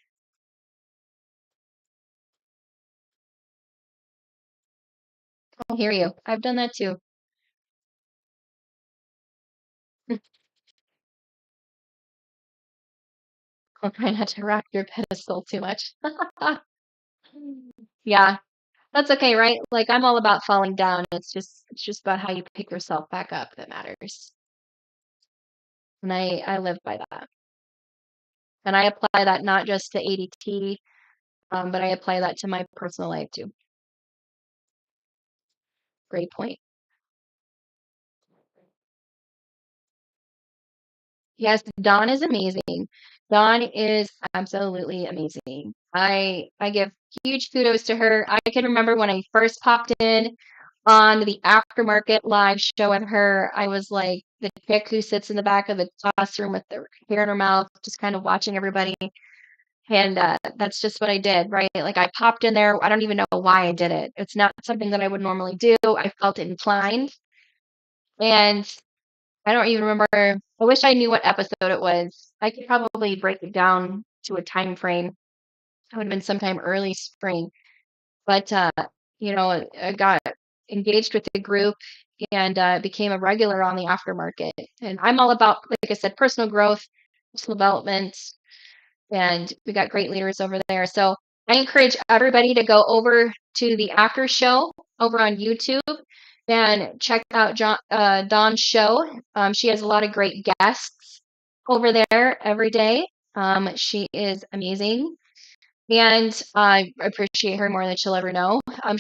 I hear you. I've done that too. I'll try not to rock your pedestal too much. Yeah, that's okay, right? Like I'm all about falling down. It's just about how you pick yourself back up that matters. And I live by that. And I apply that not just to ADT, but I apply that to my personal life too. Great point. Yes, Dawn is amazing. Dawn is absolutely amazing. I give huge kudos to her. I can remember when I first popped in on the aftermarket live show with her. I was like the chick who sits in the back of the classroom with their hair in her mouth, just kind of watching everybody. And that's just what I did, right? Like I popped in there. I don't even know why I did it. It's not something that I would normally do. I felt inclined. And I don't even remember. I wish I knew what episode it was. I could probably break it down to a time frame. It would have been sometime early spring. But you know, I got engaged with the group and became a regular on the aftermarket. And I'm all about, like I said, personal growth, personal development, and we got great leaders over there. So I encourage everybody to go over to the after show over on YouTube and check out Dawn's show. She has a lot of great guests over there every day. She is amazing, and I appreciate her more than she'll ever know. I'm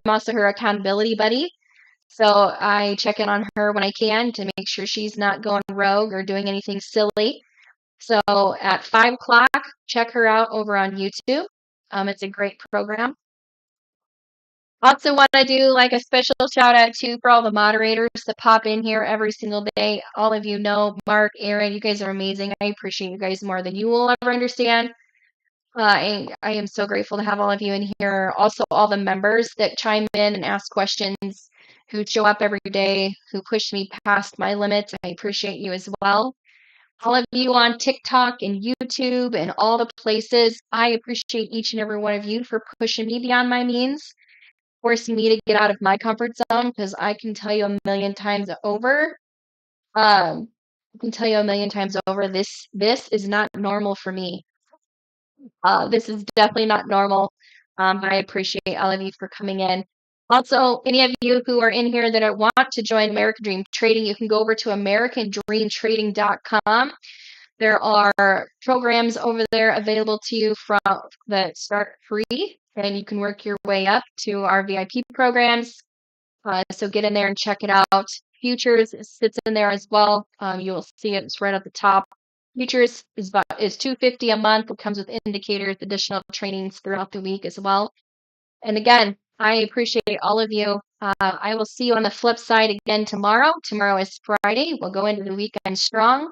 also her accountability buddy. So I check in on her when I can to make sure she's not going rogue or doing anything silly. So at 5 o'clock, check her out over on YouTube. It's a great program. Also want to do like a special shout out to for all the moderators that pop in here every single day. All of you know, Mark, Aaron, you guys are amazing. I appreciate you guys more than you will ever understand. And I am so grateful to have all of you in here. Also, all the members that chime in and ask questions, who show up every day, who push me past my limits. I appreciate you as well. All of you on TikTok and YouTube and all the places, I appreciate each and every one of you for pushing me beyond my means, forcing me to get out of my comfort zone, because I can tell you a million times over, this is not normal for me. This is definitely not normal. I appreciate all of you for coming in. Also, any of you who are in here that want to join American Dream Trading, you can go over to americandreamtrading.com. There are programs over there available to you from that start free, and you can work your way up to our VIP programs. So get in there and check it out. Futures sits in there as well. You will see it. It's right at the top. Futures is $250 a month. It comes with indicators, additional trainings throughout the week as well. And again, I appreciate all of you. I will see you on the flip side again tomorrow. Tomorrow is Friday. We'll go into the weekend strong.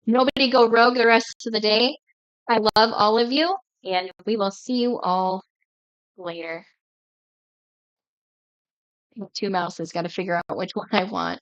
Nobody go rogue the rest of the day. I love all of you, and we will see you all later. Two mouses, got to figure out which one I want.